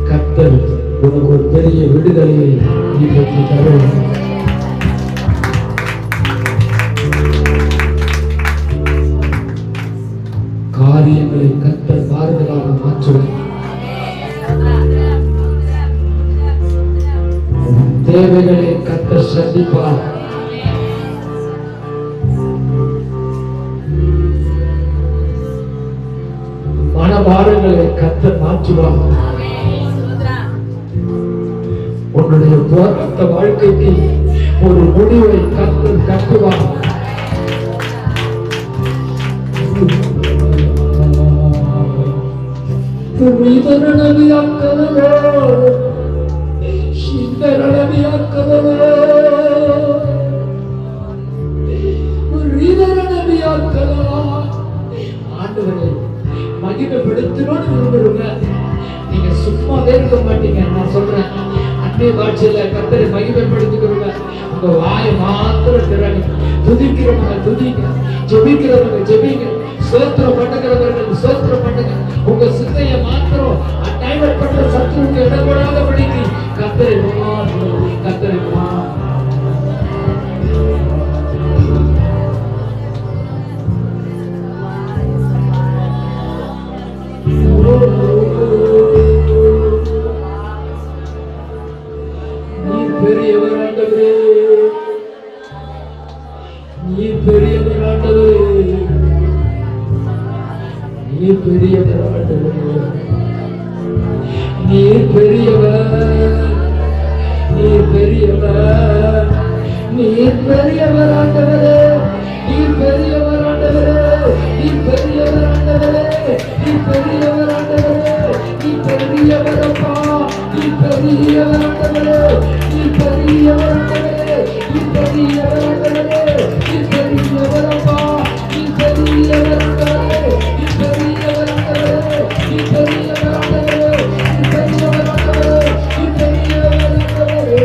கர்த்தர் உனக்கு ஒரு பெரிய விடுதலையை இன்றைக்கு தரும். காரியங்களை கர்த்தர் மாறுதலாக மாற்றுவார். தேவைகளை கர்த்தர் சந்திப்பார். மனபாரங்களை கர்த்தர் மாற்றுவார். உன்னுடைய போராட்ட வாழ்க்கைக்கு ஒரு முடிவை கர்த்தர் கட்டுவார். ஆண்டவரை மகிமைப்படுத்தணும்னு விரும்புறவங்க நீங்க சும்மாவே இருக்க மாட்டீங்க. நான் சொல்றேன், அன்றைய பாட்சியில கர்த்தரை மகிமைப்படுத்திக்கிறவங்க உங்க வாயை மாத்திரம் திறங்க. துதிக்கிறவங்க துதிங்க, ஜெபிக்கிறவங்க ஜெபிங்க, ஸ்தோத்திரம் பண்ணுகிறவர்கள் ஸ்தோத்திரம் பண்ணுங்க. உங்க சிந்தைய மாத்திரம் டைவர்ட் பண்ற சத்துருக்கு இடம் கொடாத படிக்கு கர்த்தரை கர்த்தரை நீ பெரியவர் ஆண்டவரே, நீ பெரியவர் ஆண்டவரே, நீ பெரியவர் ஆண்டவரே, நீ பெரியவர், நீ பெரியவர், நீ பெரியவர் ஆண்டவரே, நீ பெரியவர் ஆண்டவரே, நீ பெரியவர் ஆண்டவரே, நீ பெரியவர் ஆண்டவரே, நீ பெரியவர் அப்பா, நீ பெரியவர் ஆண்டவரே, நீ பெரியவர் ஆண்டவரே, நீ பெரியவர் ஆண்டவரே, நீ பெரியவர் அப்பா, நீ பெரியவர் ஆண்டவரே, நீ பெரியவர் ஆண்டவரே, நீ பெரியவர் ஆண்டவரே, நீ பெரியவர் ஆண்டவரே, நீ பெரியவர் ஆண்டவரே.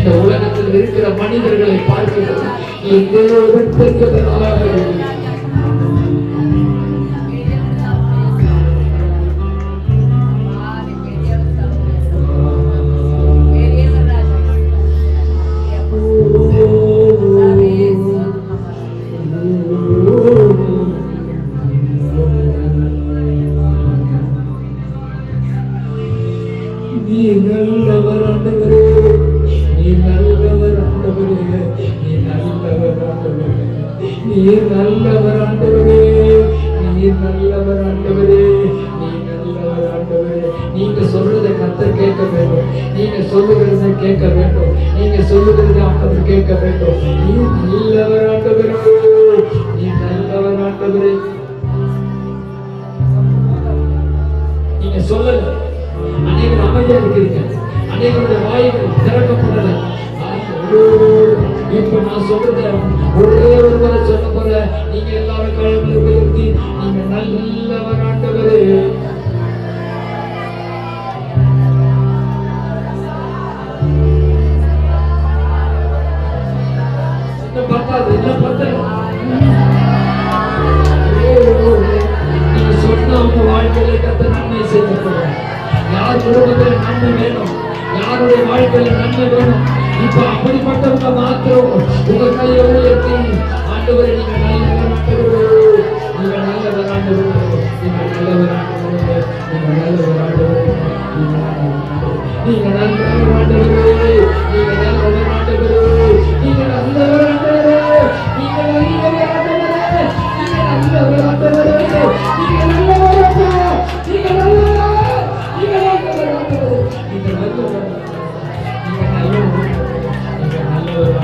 இந்த உலகத்தில் இருக்கிற மனிதர்களை பார்க்கிறது என் தேவன் பெரியவராக இருக்கிறார். நீ நல்லவர் ஆண்டவரே, நீ நல்லவர் ஆண்டவரே, நீ நல்லவர் ஆண்டவரே, நீ நல்லவர் ஆண்டவரே, நீ நல்லவர் ஆண்டவரே, நீ நல்லவர் ஆண்டவரே. நீங்க சொல்றதை கர்த்தர் கேட்க வேண்டும், நீங்க சொல்லுகிறதை கேட்க வேண்டும், நீங்க சொல்லுகிறதை ஆண்டவர் கேட்க வேண்டும். நீ நல்லவர் ஆண்டவரே, நீ நல்லவர் ஆண்டவரே. நீங்க சொல்லல, அநேகர் அமைதியா இருக்கிறீங்க, அநேகருடைய வாய்கள் திறக்கப்படல. இப்ப நான் சொல்றத ஒரே ஒரு முறை சொல்ல போற, நீங்க எல்லாரும் கழுவில உயர்த்தி நீங்க நல்லவர் ஆண்டவரே. இன்னும் பத்தாது, இன்னும் பத்தல. நீங்க சொன்ன உங்க வாழ்க்கையில கத்த நன்மை செய்யப்படும். யார் குடும்பத்தில் நன்மை வேணும், யாருடைய வாழ்க்கையில நன்மை வேணும், இப்ப அப்படிப்பட்டவங்க மாத்திரம் உங்க கையை உயர்த்தி ஆண்டவரே நீங்க நல்லவர் ஆண்டவரே, நீங்க நல்லவர் ஆண்டவரே, நீங்க நல்லவர் ஆண்டவரே, நீங்க நல்லவர் ஆண்டவரே, நீங்க நல்லவர் ஆண்டவரே, நீங்க நல்லவர் ஆண்டவரே, நீங்க நல்லவர் ஆண்டவரே, நீங்க நல்லவர் ஆண்டவரே, நீங்க நல்லவர் ஆண்டவரே, நீங்க நல்லவர் ஆண்டவரே, நீங்க நல்லவர்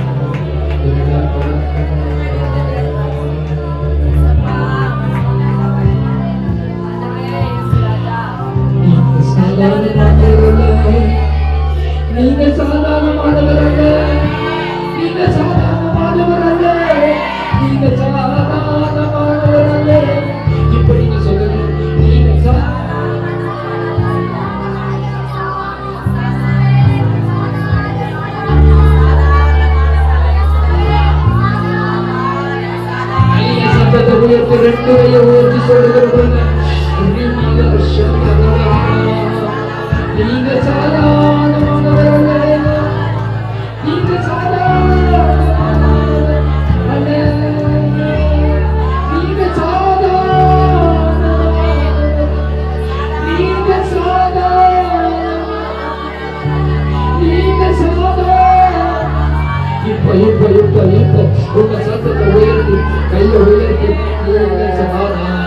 நீங்க சாதாரணமானவரல்ல, நீங்க சாதாரணமானவரல்ல, நீங்க சாதாரணமானவரல்ல. இப்ப நீங்க சொல்லுங்க, நீங்க சத்தத்தை உயர்த்தி ரெண்டு கையை உயர்த்தி சொல்லுகிறது, நீங்க சாதாரணமானவரல்ல, நீங்க சாதாரணமானவரல்ல, நீங்க சாதாரணமானவரல்ல, நீங்க சாதாரணமானவரல்ல. இப்ப உங்க சத்தத்தை உயர்த்தி கையை உயர்த்தி நீங்க சாதாரணமானவரல்ல.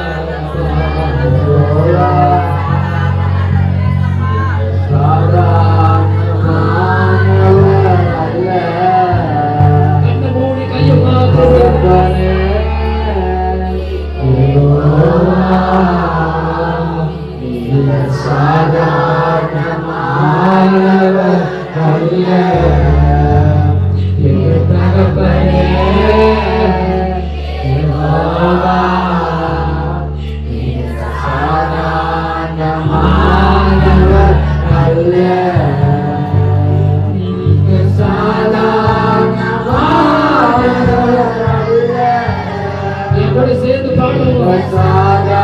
சேர்ந்து பாடுவோம். சாதாரணமானவர்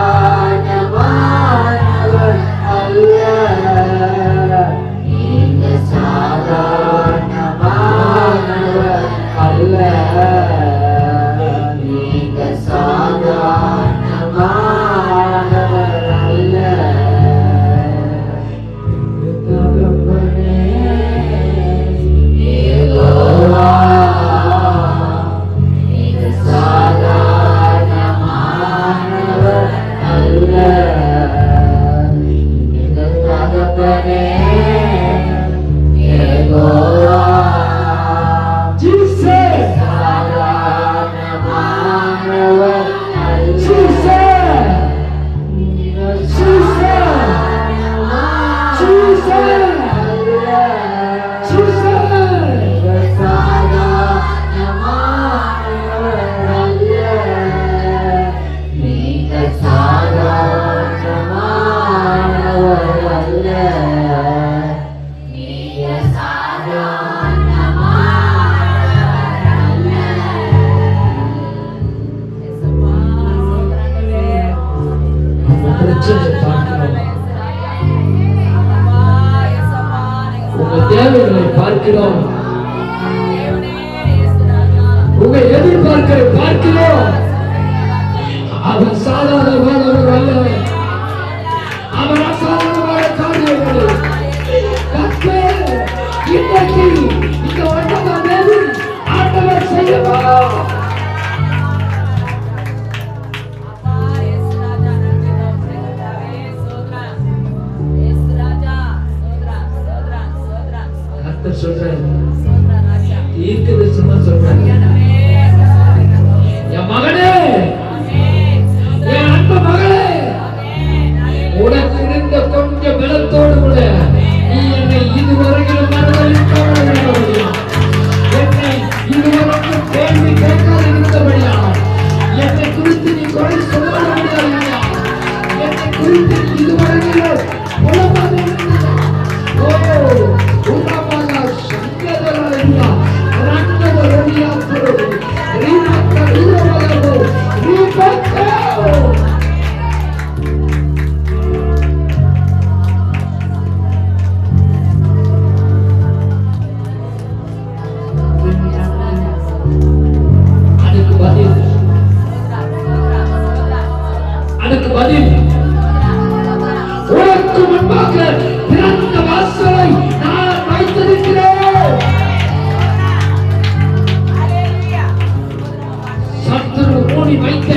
அல்ல, நீங்க சாதாரணமானவர் பார்க்கிறோம். உங்க எதிர்பார்க்கிற பார்க்கிறோம். அவன் சாதாரணமானவர் அல்ல. அவன் அசாதாரணமான காரியங்கள் கர்த்தர் இன்றைக்கு இந்த 9ஆம் தேதி ஆண்டவர் செய்யவும். கர்த்தர் சொல்றாரு, தீர்க்கதரிசனமா சொல்றாரு, என் மகனே, என் அன்பு மகளே, உனக்கு இருந்த கொஞ்ச பலத்தோடு கூட நீ என்னை இதுவரையிலும் மறுதலிக்காமல், என்னை இதுவரைக்கும் கேள்வி கேட்காது இருந்தபடியா, என்னை குறித்து நீ குறை சொல்ல முடியாது, என்னை குறித்து இதுவரையிலும் புலமாக இருந்தது. ஓ உன்னதமான சங்கதரலியா ரங்கதரலியா புரு ரீமக்க ரீமலோ ரீமக்க அதுக்கு பதில் உனக்கு முன்பாக திறந்த வாசலை நான் வைத்திருக்கிறேன். சத்துரு மூடி வைத்த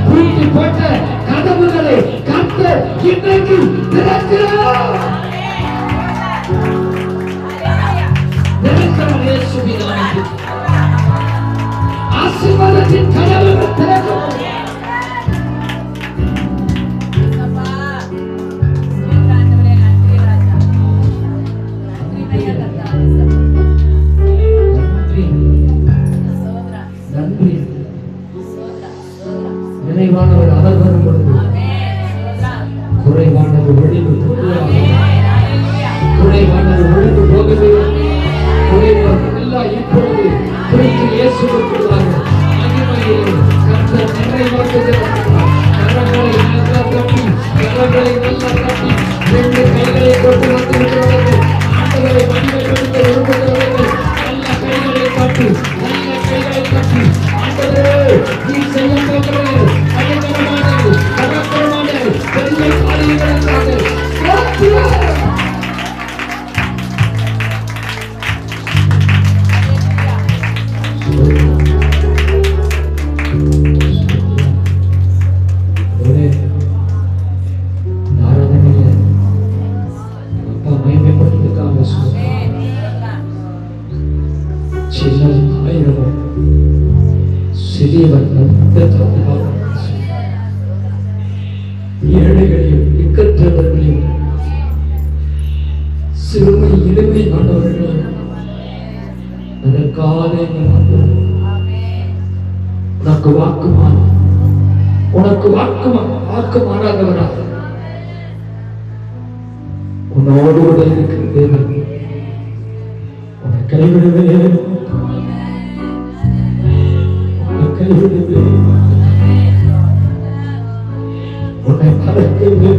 பூட்டி போட்ட கதவுகளை கர்த்தர் இன்றைக்கு திறக்கிறார். திறக்கிறார் இயேசுவின் நாமத்தில். ஆசீர்வாதத்தின் கதவுகள் திறக்கும். நிறைவானவர் அவர் வரும் பொழுது குறைவானது ஒழிந்து குறைவானது ஒழிந்து போகவே குறைவானது எல்லாம் இப்பொழுது குறித்து இயேசுவாக மகிமையிலே கர்த்தர் நிறைவாக்குகிறார். கரங்களை நல்லா தட்டி, கரங்களை நல்லா தட்டி, 2 கைகளை கொண்டு வந்திருக்கிறவர்கள், ஆண்டவரை மகிமைப்படுத்த விரும்புகிறவர்கள் நல்ல கைகளை தட்டி, நல்ல கைகளை தட்டி, ஆண்டவரே நீ செய்ய போகிறது பயங்கரமானது, பராக்கிரமமானது, பெரிய காரியங்களுக்காக ஏழைகளையும் இக்கற்றவர்களையும் சிறுமை எளிமையானவர்களையும் அதற்காக உனக்கு வாக்குமாறாதவரா உன்னோடு கூட இருக்கிற தேவன் உன்னை கைவிடவே உன்னை மறக்கவே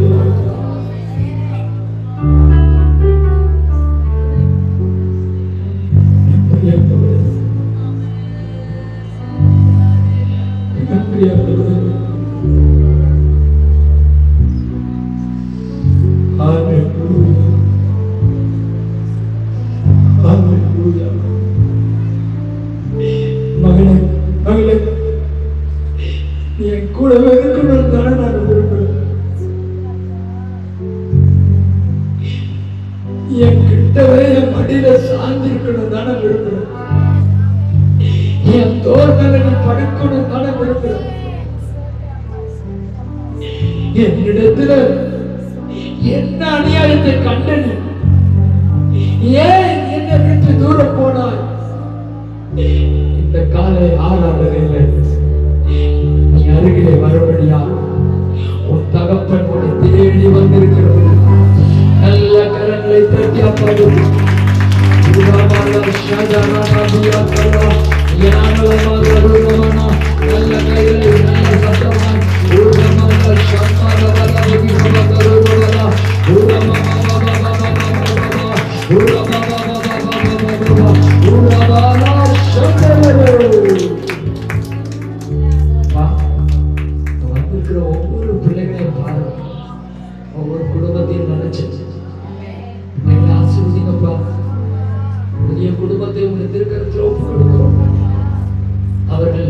மகளே, நீ என் கூடவே இருக்கணும் தானே நான் விரும்புகிறேன். என் கிட்டவே என் மடியில சார்ந்திருக்கணும் தானே விரும்புகிறேன். என் தோர்களை நீ படுக்கணும் தானே விரும்புகிறேன். என்னிடத்துல என்ன அநியாயத்தை கண்டனி, ஏன் என்னை விட்டு தூரம் போனாய்? இந்த காலை ஆராதனையில நீ அருகிலே வரும்படியா உன் தகப்பன் உன்னை தேடி வந்திருக்கிறது. நல்ல கரங்களை தட்டி அப்பாடும் நல்ல கைகளை நல்ல சத்தமாய் ஊரமா குடும்பத்தை உங்களுடைய திருக்கரத்தில் ஒப்புக் கொடுக்கிறோம். அவர்கள்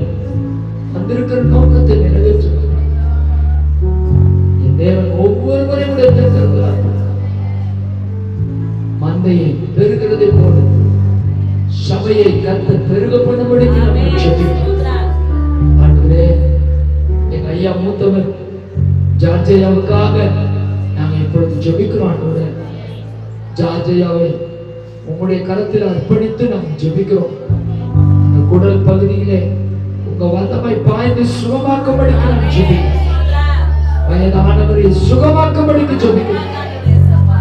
வந்திருக்கிற நோக்கத்தை நிறைவேற்றுவார்கள். என் தேவன் ஒவ்வொருவரையும் உடைய திருக்கரத்தில் அர்ப்பணித்தார். மந்தையை பெருகிறதை போல சபையை கர்த்தர் பெருக பண்ணும்படிக்கு நாங்கள் ஜெபிக்கிறோம். ஆண்டவரே, எங்க ஐயா மூத்தவர் ஜார்ஜையாவுக்காக நாங்கள் இப்பொழுது ஜெபிக்கிறோம். ஆண்டவரே, ஜார்ஜையாவை உங்களுடைய கரத்தில் அர்ப்பணித்து நாங்கள் ஜெபிக்கிறோம். அந்த குடல் பகுதியிலே உங்க வல்லமை பாய்ந்து சுகமாக்கும்படிக்கு நாங்கள் ஜெபிக்கிறோம். வயதானவரை சுகமாக்கும்படிக்கு ஜெபிக்கிறோம்.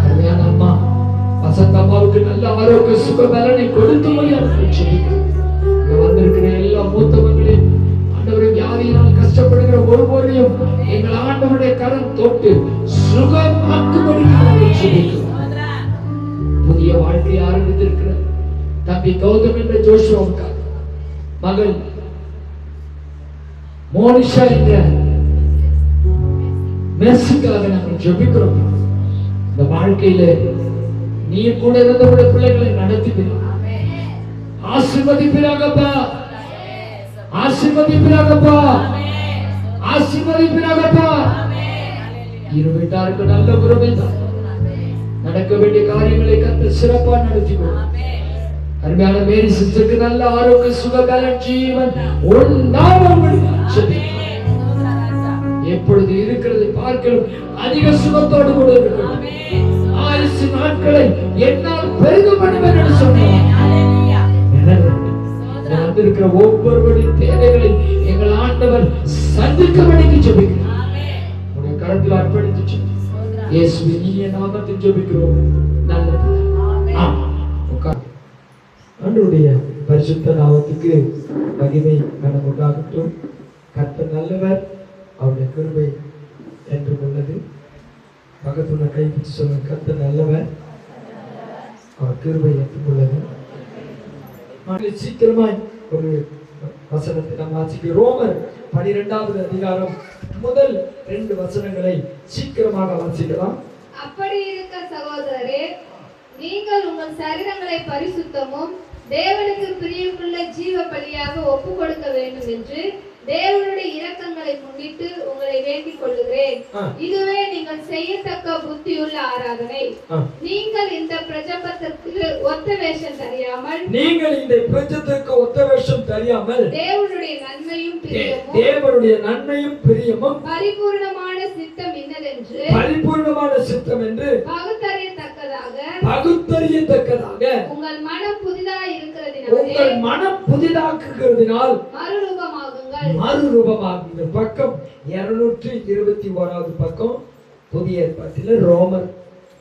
அருமையான அம்மா வசந்த அம்மாவுக்கு நல்ல ஆரோக்கிய சுக பலனை கொடுத்தும்படி நாங்கள் ஜெபிக்கிறோம். இங்க வந்திருக்கிற எல்லா மூத்தவர்களையும் ஆண்டவரை வியாதியினால் கஷ்டப்படுகிற ஒருவரையும் எங்கள் ஆண்டவருடைய கரம் தொட்டு சுகமாக்கும்படி நாங்கள் ஜெபிக்கிறோம். புதிய வாழ்க்கையை ஆரம்பித்திருக்கிற தம்பி கௌதம் என்ற ஜோஷுவாவுக்காக, மகள் மோனிஷா என்ற மெர்சிக்காக நாங்கள் ஜெபிக்கிறோம். இந்த வாழ்க்கையில நீ கூட இருந்தவருடைய பிள்ளைகளை நடத்திக்கிறோம். ஆசீர்வதிப்பிறாகப்பா, ஆசீர்வதிப்பிறாகப்பா, ஆசீர்வதிப்பிறாகப்பா. இரு வீட்டாருக்கு நல்ல உறவை தான் நடக்க வேண்டிய காரியங்களை கர்த்தர் சிறப்பா நடத்திக்கொள்ளும். அருமையான மேரி சிஸ்டருக்கு நல்ல ஆரோக்கிய சுகபலன் ஜீவன் உண்டாகும்படி ஜெபிக்கிறோம். எப்பொழுது இருக்கிறதை பார்க்கலும் அதிக சுகத்தோடு கூட இருக்கணும். ஆயுசு நாட்களை என்னால் பெருக பண்ணுவேன் என்று சொன்னார். வந்திருக்கிற ஒவ்வொருவருடைய தேவைகளை எங்கள் ஆண்டவர் சந்திக்கும்படிக்கு ஜெபிக்கிறோம். உடைய கரத்தில் அர்ப்பணித்து ஜெபிக்கிறோம். இயேசுவின் இனிய நாமத்தில் ஜெபிக்கிறோம். நல்லது. ஆண்டவருடைய பரிசுத்த நாமத்துக்கு மகிமை கனம் உண்டாகட்டும். கர்த்தர் நல்லவர், அவருடைய கிருபை என்றும் உள்ளது. பக்கத்துள்ள கைப்பிடிச்சு சொல்லுங்க, கர்த்தர் நல்லவர், அவர் கிருபை என்றும் உள்ளது. சீக்கிரமாய் ஒரு வசனத்தை நாம் வாசிக்கிறோம். ரோமர் 12வது அதிகாரம் முதல் 2 வசனங்களை சீக்கிரமாக வாசிக்கலாம். அப்படி இருக்க சகோதரரே, நீங்கள் உங்கள் சரீரங்களை பரிசுத்தமும் தேவனுக்கு பிரியமுள்ள ஜீவ பலியாக ஒப்பு கொடுக்க வேண்டும் என்று தேவனுடைய இரக்கங்களை முன்னிட்டு உங்களை வேண்டிக் கொள்ளுகிறேன். இதுவே நீங்கள் செய்யத்தக்க புத்தியுள்ள ஆராதனை. நீங்கள் இந்த பிரஜபத்திற்கு ஒத்த வேஷம் தெரியாமல் தேவனுடைய நன்மையும் பிரியமும் பரிபூர்ணமான சித்தம் இன்னதென்று பகுத்தறியத்தக்கதாக உங்கள் மனம் புதிதாக்குகிறதினால் மறுரூபமாகுங்கள். பக்கம் 221வது பக்கம், புதிய ஏற்பாட்டில்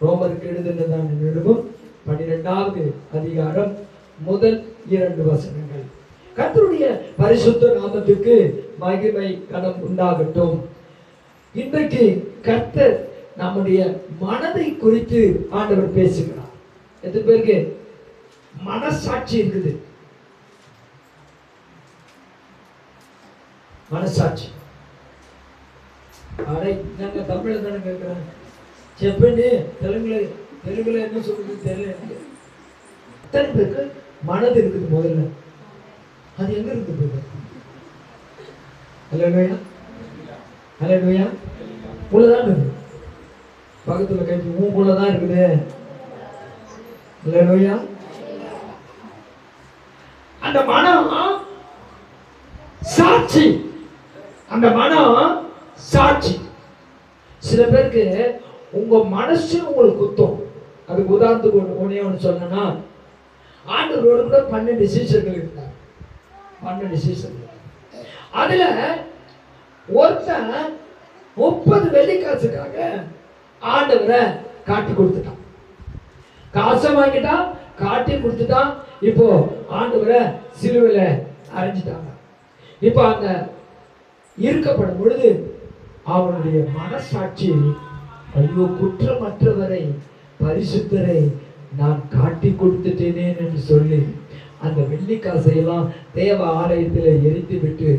ரோமருக்கு எழுதினதான நிருபம் 12வது அதிகாரம் முதல் 2 வசனங்கள். கர்த்தருடைய பரிசுத்த நாமத்துக்கு மகிமை கனம் உண்டாகட்டும். இன்றைக்கு கர்த்தர் நம்முடைய மனதை குறித்து ஆண்டவர் பேசுகிறார். எத்தனை பேருக்கு மனசாட்சி இருக்குது? மனசாட்சி நாங்க தமிழ்ல தானே கேட்கிறேன். செப்பனி தெலுங்குல என்ன சொல்றது தெரியல. எத்தனை பேருக்கு மனது இருக்குது? முதல்ல அது எங்க இருக்குது? அல்லேலூயா, அல்லேலூயா. உள்ளதான் இருக்குது. பக்கத்துல கைப்பி உள்ளதான் இருக்குது. அல்லேலூயா. அந்த மனம் சாட்சி, அந்த மனம் சாட்சி. சில பேருக்கு உங்க மனசு உங்களுக்கு குத்தம். அதுக்கு உதாரணத்துக்கு ஒண்ணு சொன்னா, ஆண்டவரோடு கூட 12 சீஷர்கள் இருந்தாங்க. 12 சீஷர்கள். அதுல ஒருத்தன் 30 வெள்ளிக்காசுக்காக ஆண்டவரை காட்டி கொடுத்துட்டான். காசை வாங்கிட்டான், காட்டி கொடுத்துட்டான். இப்போ ஆண்டவரை சிலுவையில அரைஞ்சிட்டாங்க. இப்ப அந்த இருக்கப்படும் பொழுது அவனுடைய மனசாட்சி, ஐயோ குற்றமற்றவரை பரிசுத்தரை நான் காட்டி கொடுத்துட்டேனே என்று சொல்லி அந்த வெள்ளிக்காசையெல்லாம் தேவ ஆலயத்தில் எரித்து விட்டு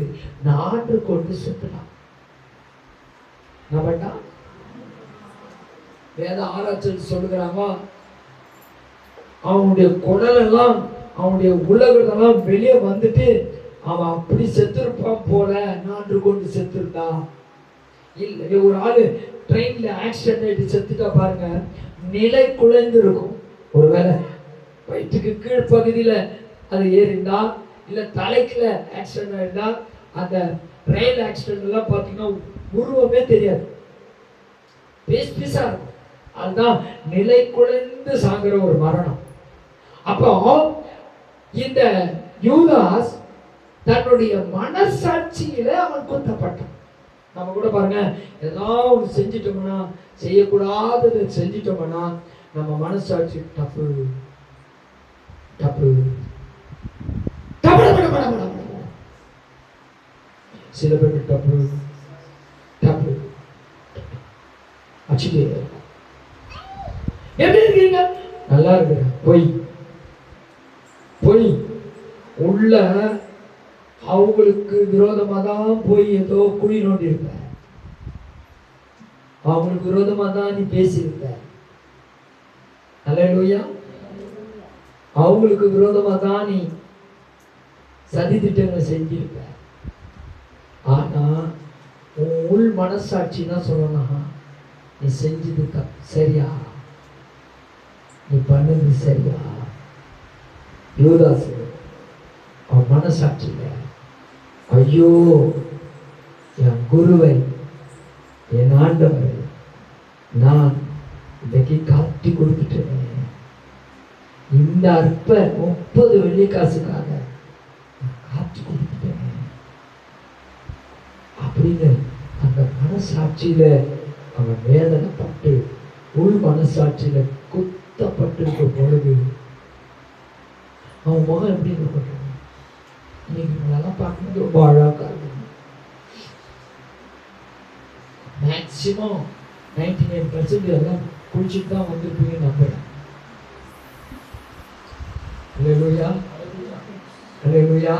நாடு கொண்டு சுத்தினான். வேத ஆராய்ச்சி சொல்லுகிறாங்க, அவனுடைய குடலெல்லாம் அவனுடைய உலகத்தெல்லாம் வெளியே வந்துட்டு அவன் அப்படி செத்துருப்பான் போல நான்று கொண்டு செத்துருந்தான். இல்லை, ஒரு ஆளு ட்ரெயின்ல ஆக்சிடென்ட் ஆயிட்டு செத்துட்டா பாருங்க, நிலை குலைந்து இருக்கும். ஒருவேளை வயிற்றுக்கு கீழ் பகுதியில அது ஏறிந்தா, இல்ல தலைக்குல ஆக்சிடென்ட் ஆயிருந்தா, அந்த ரயில் ஆக்சிடென்ட் எல்லாம் பார்த்தீங்கன்னா உருவமே தெரியாது, பீஸ் பீஸா இருக்கும். அதுதான் நிலை குலைந்து சாகிற ஒரு மரணம். அப்போ இந்த யூதாஸ் தன்னுடைய மனசாட்சியில அவன் குத்தப்பட்டான். நம்ம கூட பாருங்க, ஏதாவது ஒன்று செஞ்சிட்டோம்னா, செய்யக்கூடாததை செஞ்சிட்டோம்னா நம்ம மனசாட்சி தப்பு தப்பு சில பேருக்கு தப்பு தப்பு அச்சுட்டே எப்படி இருக்கீங்க? நல்லா இருக்கிறேன். பொய் பொய் உள்ள அவங்களுக்கு விரோதமா தான் போய் ஏதோ குழி நோண்டி இருப்ப, அவங்களுக்கு விரோதமா தான் நீ பேசியிருப்ப. அல்லேலூயா. அவங்களுக்கு விரோதமா தான் நீ சதி திட்டங்களை செஞ்சிருப்ப. ஆனா உன் உள் மனசாட்சி தான் சொல்லணும், நீ செஞ்சது சரியா, நீ பண்ணது சரியா. யூதாஸ் அவன் மனசாட்சியில, ஐயோ என் குருவை என் ஆண்டவரை நான் இன்னைக்கு காட்டி கொடுத்துட்டேன், இந்த அற்ப 30 வெள்ளிக்காசுக்காக காட்டி கொடுத்துட்டேன் அப்படின்னு அந்த மனசாட்சியில அவன் வேதனைப்பட்டு உள் மனசாட்சியில குத்தப்பட்டிருக்க பொழுது அவன் முகம் எப்படி இருக்கட்டும், இன்னைக்கு இதெல்லாம் பார்க்கும்போது ரொம்ப அழகா இருக்கும். மேக்சிமம் 99% எல்லாம் குளிச்சுட்டு தான் வந்திருப்பீங்கன்னு நம்புறேன். அல்லேலூயா அல்லேலூயா.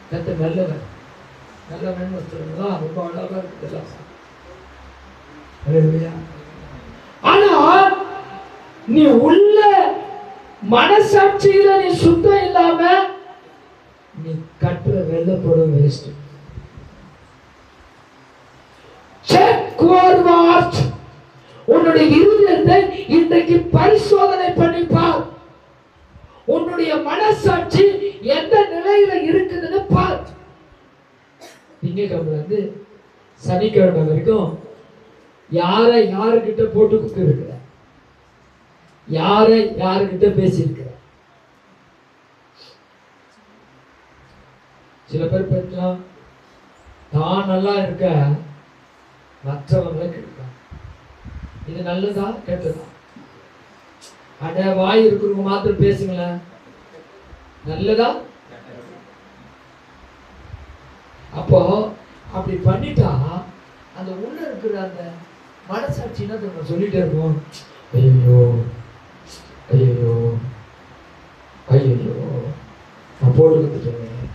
கர்த்தர் நல்லவர், நல்லவன் வச்சுருந்தா ரொம்ப அழகா இருக்குது. அல்லேலூயா. ஆனா நீ உள்ள மனசாட்சியில நீ சுத்தம் இல்லாம நீ கட்டுற வெள்ளப்படும் வேஸ்ட். Check your heart. உன்னுடைய இருதயத்தை இன்றைக்கு பரிசோதனை பண்ணி பார். உன்னுடைய மனசாட்சி எந்த நிலையில இருக்குதுன்னு பார். திங்கட்கிழமை இருந்து சனிக்கிழமை வரைக்கும் யாரை யாருக்கிட்ட போட்டு குத்து இருக்கிற, யாரை யாருக்கிட்ட பேசியிருக்கிற. சில பேர் பேசலாம், தான் நல்லா இருக்க மற்றவங்களை கெடுக்கலாம். இது நல்லதா கெட்டதா? அட வாய் இருக்கிறவங்க மாத்திரம் பேசுங்களேன், நல்லதா? அப்போ அப்படி பண்ணிட்டா அந்த உள்ள இருக்கிற அந்த மனசாட்சின்னா சொல்லிட்டே இருக்கும், ஐயோ ஐயோ ஐயோ நான் போட்டு கொடுத்துட்டேன்,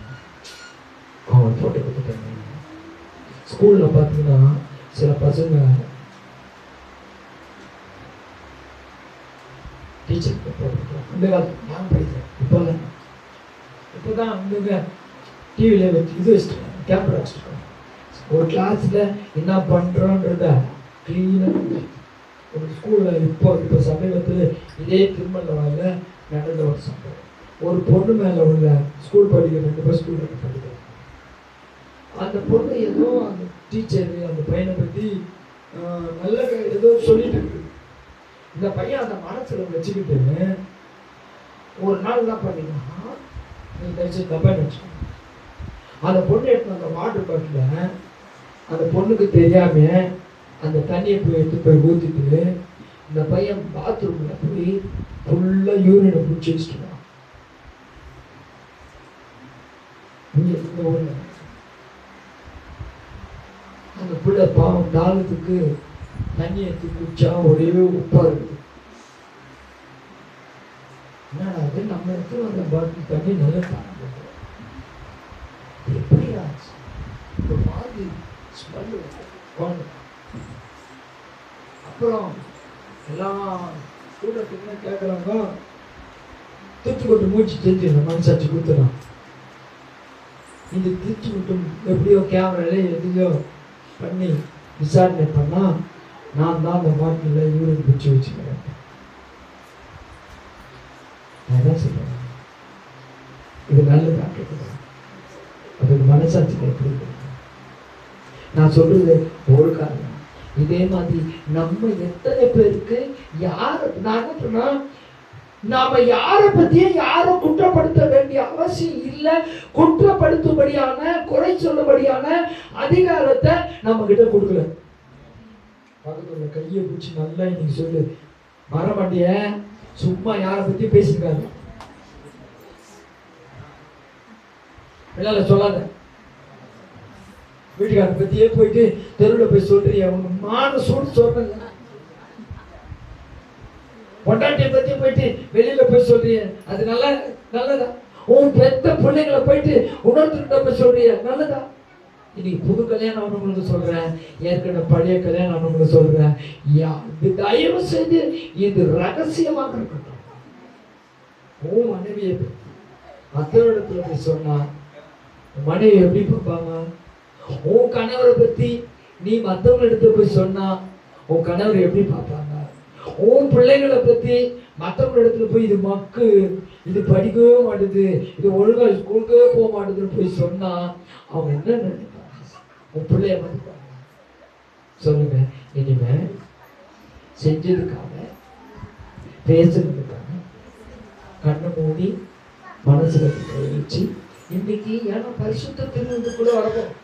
அவன் போட்டு கொடுத்துட்டேன். ஸ்கூல்ல பார்த்தீங்கன்னா சில பசங்க டீச்சருக்கு போட்டுருக்கோம். இந்த காலத்துக்கு நான் படிக்கிறேன், இப்போதான் அவங்க டிவியில் வச்சு இது வச்சுருக்காங்க, கேமரா வச்சுருக்காங்க. ஒரு கிளாஸில் என்ன பண்ணுறோன்றத க்ளீனாக ஒரு ஸ்கூலில் இப்போ சமீபத்தில் இதே திருமணத்தில் நடந்த ஒரு சம்பவம். ஒரு பொண்ணு மேலே உள்ள ஸ்கூல் படிக்கிற 2 பேர் ஸ்கூலில் படிக்கிறாங்க. அந்த பொண்ணு ஏதோ அந்த டீச்சரு அந்த பையனை பற்றி நல்ல ஏதோ சொல்லிட்டு இருக்கு. இந்த பையன் அந்த மனசில் வச்சுக்கிட்டு ஒரு நாள் என்ன பண்ணிங்கன்னா, நீ தயச்சு தப்பா வச்சுக்கோ, அந்த பொண்ணு எடுத்து அந்த வாட்டர் பாட்டில் அந்த பொண்ணுக்கு தெரியாம அந்த தண்ணியை போய் எடுத்து போய் ஊற்றிட்டு இந்த பையன் பாத்ரூம்ல போய் ஃபுல்லாக யூரினை பிடிச்சி வச்சுட்டுவான். அந்த பிள்ளை பாவம் தாளத்துக்கு தண்ணி எடுத்து குடிச்சா ஒரே உப்பா இருக்குது. என்னடா அது, நம்ம இடத்துல அந்த பாட்டில் தண்ணி நல்லா தாங்க எப்படி ஆச்சு, ஒரு மாதிரி ஸ்மெல். அப்புறம் எல்லாம் ஸ்டூடெண்ட்டுங்க கேட்குறாங்க, தூக்கி கொண்டு மூச்சு தெரிஞ்சு மனசாட்சி கொடுத்துடும். இந்த தூக்கி விட்டு எப்படியோ கேமரால எதையோ பண்ணி விசாரணை பண்ணா நான் தான் அந்த பாட்டில யூரின் பிடிச்சி வச்சுக்கிறேன். அதான் சொல்றேன், இது நல்லதா கேட்குறேன். அதுக்கு மனசாட்சி எப்படி இருக்கு? நான் சொல்றது ஒரு காரணம். இதே மாதிரி நம்ம எத்தனை பேருக்கு யார் நான் சொன்னா நாம யாரை பத்தியும் யாரும் குற்றப்படுத்த வேண்டிய அவசியம் இல்லை. குற்றப்படுத்தும்படியான குறை சொல்லும்படியான அதிகாரத்தை நம்ம கிட்ட கொடுக்கல. பக்கத்துல கையை பிடிச்சி நல்லா இன்னைக்கு சொல்லு, மரமண்டிய சும்மா யாரை பத்தி பேசிருக்காரு சொல்லாத. வீட்டுக்காரரை பத்தியே போயிட்டு தெருவில் போய் சொல்றிய உங்க மான சூடு சொல்றேன். பொண்டாட்டியை பத்தி போயிட்டு வெளியில போய் சொல்றிய, அது நல்லதா? உன் பெத்த பிள்ளைங்களை போயிட்டு உணர்த்துக்கிட்ட போய் சொல்றிய, நல்லதா? இன்னைக்கு புது கல்யாணம் ஆனவங்களுக்கு சொல்றேன், ஏற்கனவே பழைய கல்யாணம் ஆனவங்களுக்கு சொல்றேன், தயவு செய்து இது ரகசியமாக இருக்கட்டும். உன் மனைவியை மற்றவரிடத்துல போய் சொன்னா மனைவி எப்படி பார்ப்பாங்க? உன் கணவரை பத்தி நீ மற்றவங்க இடத்துல போய் சொன்னா உன் கணவர் எப்படி பார்ப்பாங்க? உன் பிள்ளைகளை பத்தி மற்றவங்க இடத்துல போய் இது மக்கு, இது படிக்கவே மாட்டுது, இது ஒழுங்கா ஸ்கூலுக்கே போக மாட்டுதுன்னு போய் சொன்னா அவங்க என்ன நினைப்பாங்க? உன் பிள்ளைய மதிப்பாங்க? சொல்லுங்க. இனிமே செஞ்சதுக்காக பேசுறதுக்காக கண்ணை மூடி மனசுல கை வச்சு இன்னைக்கு ஏன்னா பரிசுத்தத்திலிருந்து கூட வரப்போம்.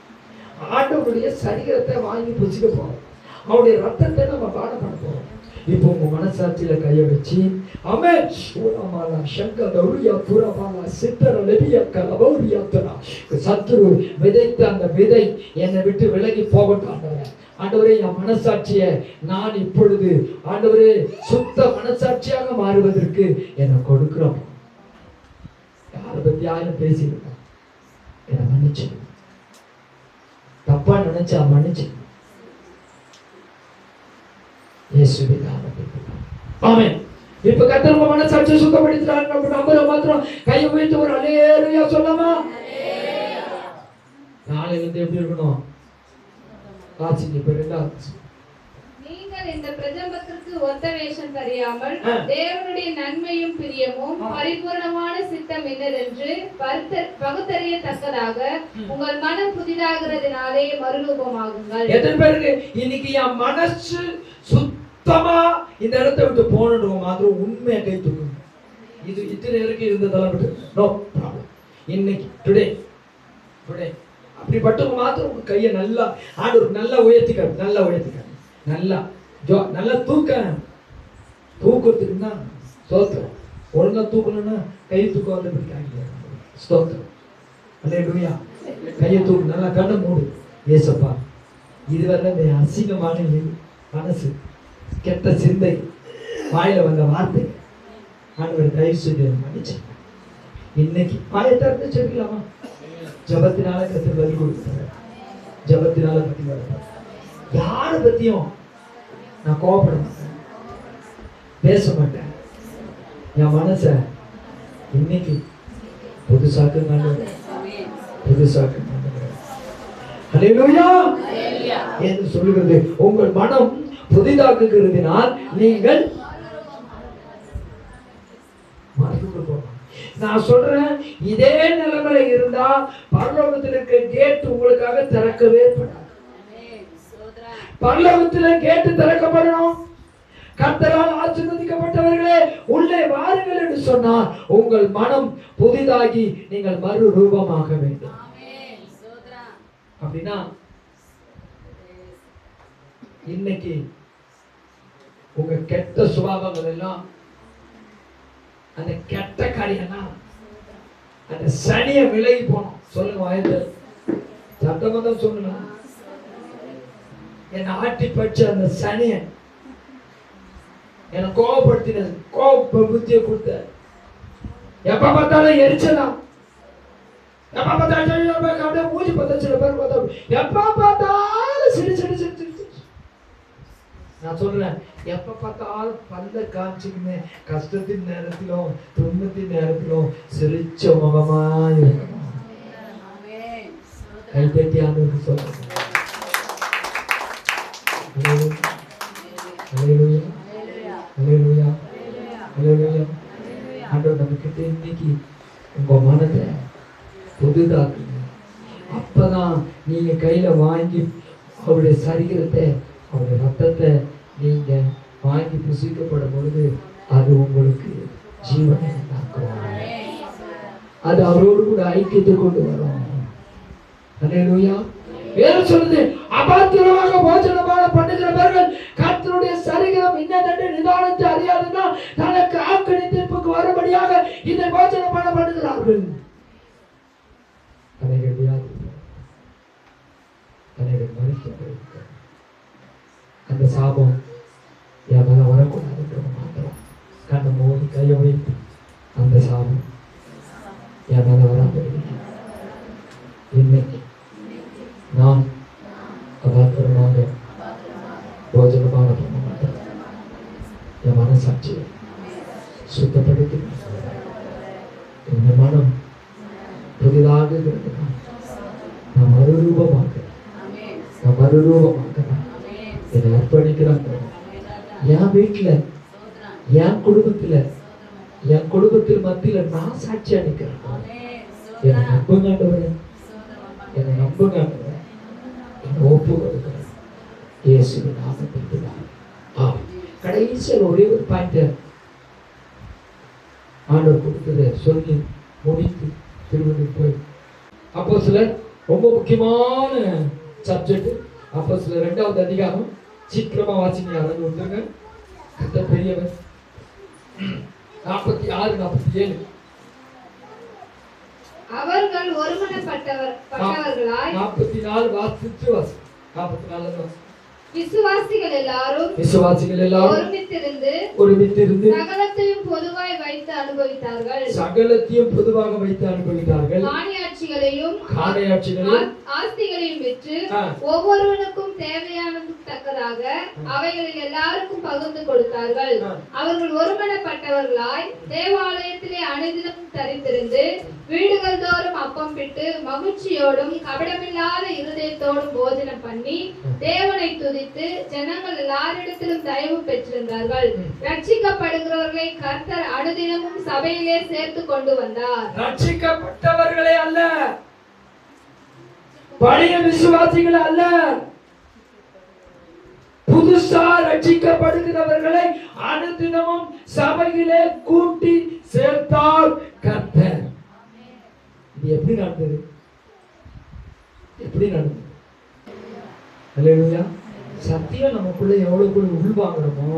ஆண்டவருடைய சரீரத்தை வாங்கி புசிக்க போறோம், அவருடைய ரத்தத்தை நம்ம பாடம் பண்ண போறோம். இப்போ உங்க மனசாட்சியில கைய வச்சு ஆமென் சூரமாலா சங்கதௌரியா புரமாலா சித்தர லெபியா கலபௌரியா தரா சத்துரு விதைத்த அந்த விதை என்னை விட்டு விலகி போகட்டும் ஆண்டவரே. ஆண்டவரே என் மனசாட்சியை நான் இப்பொழுது ஆண்டவரே சுத்த மனசாட்சியாக மாறுவதற்கு என்னை கொடுக்கிறோம். யாரை பத்தி யாரும் பேசியிருக்கோம், என்னை மன்னிச்சு, தப்பா நினைச்சா மன்னிச்சு. ஆமென். இப்ப கர்த்தர் உங்க மனசாட்சியை சுத்தப்படுத்துறாரு. நம்ம நம்புற மாத்திரம் கையை உயர்த்தி ஒரு அல்லேலூயா சொல்லாமா? நாளையில இருந்து எப்படி இருக்கணும்? வாசிங்க இப்ப ரெண்டாவது. நீங்கள் இந்த பிரஜம்பத்திற்கு ஒத்த வேஷம் தெரியாமல் தேவனுடைய நன்மையும் பிரியமும் பரிபூர்ணமான சித்தம் என்னதென்று பகுத்தறியத்தக்கதாக உங்கள் மனம் புதிதாகிறதுனாலே மறுரூபமாகுங்கள். எத்தனை பேருக்கு இன்னைக்கு என் மனசு சுத்தமா இந்த இடத்தை விட்டு போனோம் மாத்திரம் உண்மையை கை தூக்கணும். இது இத்தனை இருக்கு இருந்ததெல்லாம் விட்டு நோ ப்ராப்ளம். இன்னைக்கு டுடே அப்படிப்பட்டவங்க மாத்திரம் உங்க கையை நல்லா ஆண்டவர் நல்லா உயர்த்திக்க, நல்லா உயர்த்திக்க, நல்லா நல்லா தூக்கத்துக்குன்னா ஸ்தோத்திரம். ஒழுங்கா தூக்கணும்னா கை தூக்கம் வந்து பிடிக்காங்க. ஸ்தோத்திரம். அல்லேலூயா. கையை தூக்கு, நல்லா கண்ணை மூடு. ஏசப்பா, இதுவரை இந்த அசிங்கமான மனசு, கெட்ட சிந்தை, வாயில வந்த வார்த்தை ஆண்டவர் தயவு செஞ்சு மன்னிச்சு. இன்னைக்கு பாயத்திறந்து சொல்லிக்கலாமா? ஜபத்தினால கர்த்தர் பதில் கொடுத்தாரு. ஜபத்தினால பத்தி வர யாரை பத்தியும் நான் கோபப்பட மாட்டேன், பேச மாட்டேன். என் மனச இன்னைக்கு புதுசாக்கு அல்லேலூயா என்று சொல்லுகிறது. உங்கள் மனம் புதிதாக்குகிறதினால் நீங்கள் நான் சொல்றேன், இதே நிலைமையில இருந்தா பரலோகத்தில் இருக்க கேட் உங்களுக்காக திறக்கவே படாது. பரலோகத்துல கேட்டு திறக்கப்படணும். கர்த்தரால் ஆசீர்வதிக்கப்பட்டவர்களே உள்ளே வாருங்கள் என்று சொன்னார். உங்கள் மனம் புதிதாகி நீங்கள் மறு ரூபமாக வேண்டும். அப்படின்னா இன்னைக்கு உங்க கெட்ட சுபாவங்கள் எல்லாம், அந்த கெட்ட காரியம்லாம், அந்த சனிய விலகி போனோம். சொல்லுங்க வாய்ப்பு சட்டமதான் சொல்லுங்க. என்னை ஆட்டி பச்ச அந்த சனிய, என்னை கோபப்படுத்தின, கோப புத்தியை கொடுத்த, எப்ப பார்த்தாலும் எரிச்சலாம், எப்ப பார்த்தாலும் அப்படியே மூஞ்சி பார்த்தா சில பேர் பார்த்தா எப்ப பார்த்தாலும் சிரி சிரி சிரி சிரி. நான் சொல்றேன், எப்ப பார்த்தாலும் பல்ல காமிச்சுக்கின்னு கஷ்டத்தின் நேரத்திலும் துன்பத்தின் நேரத்திலும் சிரிச்ச முகமா இருக்கணும். கைத்தட்டி ஆண்டவருக்கு சொல்றேன். ஹல்லேலூயா, ஹல்லேலூயா, ஹல்லேலூயா. ஆண்டவர் நம்மகிட்ட இன்னைக்கு உங்க மனதை புதுதாக்குங்க. அப்பதான் நீங்க கையில வாங்கி அவருடைய சரீரத்தை அவருடைய ரத்தத்தை நீங்க வாங்கி புசிக்கப்படும் பொழுது அது உங்களுக்கு ஜீவனை உண்டாக்கும். அது அவரோடு கூட ஐக்கியத்தை கொண்டு வரும். அல்லேலூயா. வேறு சொல்லுது, அபாத்திரமாக போஜனமான பண்ணுகிறவர்கள் கர்த்தருடைய சரீரம் இன்னதென்று நிதானத்தை அறியாதனால் தனக்கு ஆக்கணி தீர்ப்புக்கு வரும்படியாக இதை போஜனமான பண்ணுகிறார்கள். அநேகர் வியாதி, அநேகர் மறித்தவர்கள். அந்த சாபம் என் மேல வரக்கூடாதுன்ற மாத்திரம் கண்ணை மூடி கையை வைத்து அந்த சாபம் என் மேல வராது. இன்னைக்கு நான் அபாத்திரமாக போஜனமான பண்ண மாட்டேன். என் மனசாட்சியை சுத்தப்படுத்தி இந்த மனம் புதிதாக இருக்கிறதுனா நான் மறுரூபமாக்குறேன். நான் மறுரூபமாக்குறேன். என்னை அர்ப்பணிக்கிறாங்க. என் வீட்டுல, என் குடும்பத்தில் மத்தியில நான் சாட்சியா நிற்கிறேன். என்னை நம்புங்க ஆண்டவரே, என்னை நம்புங்க ஆண்டவரே, என்னை ஒப்பு கொடுக்கிறேன் இயேசுவின் நாமத்தில். கடைசியில் ஒரே ஒரு பாயிண்ட் ஆண்டவர் கொடுத்ததை சொல்லி முடித்து திருவள்ளூர் போய் அப்போஸ்தலர் ரொம்ப முக்கியமான சப்ஜெக்ட். அப்போஸ்தலர் 2வது அதிகாரம் சீக்கிரமா வாசிங்க. யாராவது வந்துருங்க. கர்த்தர் பெரியவர். 46 47. அவர்கள் ஒருமனப்பட்டவர்களாய் 44 வாசிச்சு வாசி. 44 விசுவாசிகள் எல்லாரும் ஒருமித்திருந்து சகலத்தையும் பொதுவாய் வைத்து அனுபவித்தார்கள். காணியாட்சிகளையும் ஆஸ்திகளையும் விற்று ஒவ்வொருவனுக்கும் தேவையானது தக்கதாக அவைகளில் எல்லாருக்கும் பகிர்ந்து கொடுத்தார்கள். அவர்கள் ஒருமனப்பட்டவர்களாய் தேவாலயத்திலே அனுதினமும் தரித்திருந்து வீடுகள் தோறும் அப்பம் பிட்டு மகிழ்ச்சியோடும் கபடமில்லாத இருதயத்தோடும் போஜனம் பண்ணி தேவனை துதித்து ஜனங்கள் எல்லாரிடத்திலும் தயவு பெற்றிருந்தார்கள். ரட்சிக்கப்படுகிறவர்களை கர்த்தர் அனுதினமும் சபையிலே சேர்த்து கொண்டு வந்தார். ரட்சிக்கப்பட்டவர்களே அல்ல, பழைய விசுவாசிகள் அல்ல, புதுசா ரட்சிக்கப்படுகிறவர்களை அனுதினமும் சபையிலே கூட்டி சேர்த்தார் கர்த்தர். இது எப்படி நடந்தது? எப்படி நடந்தது? அல்லேலூயா. சத்தியம் நமக்குள்ள எவ்வளவு உள்வாங்கணுமோ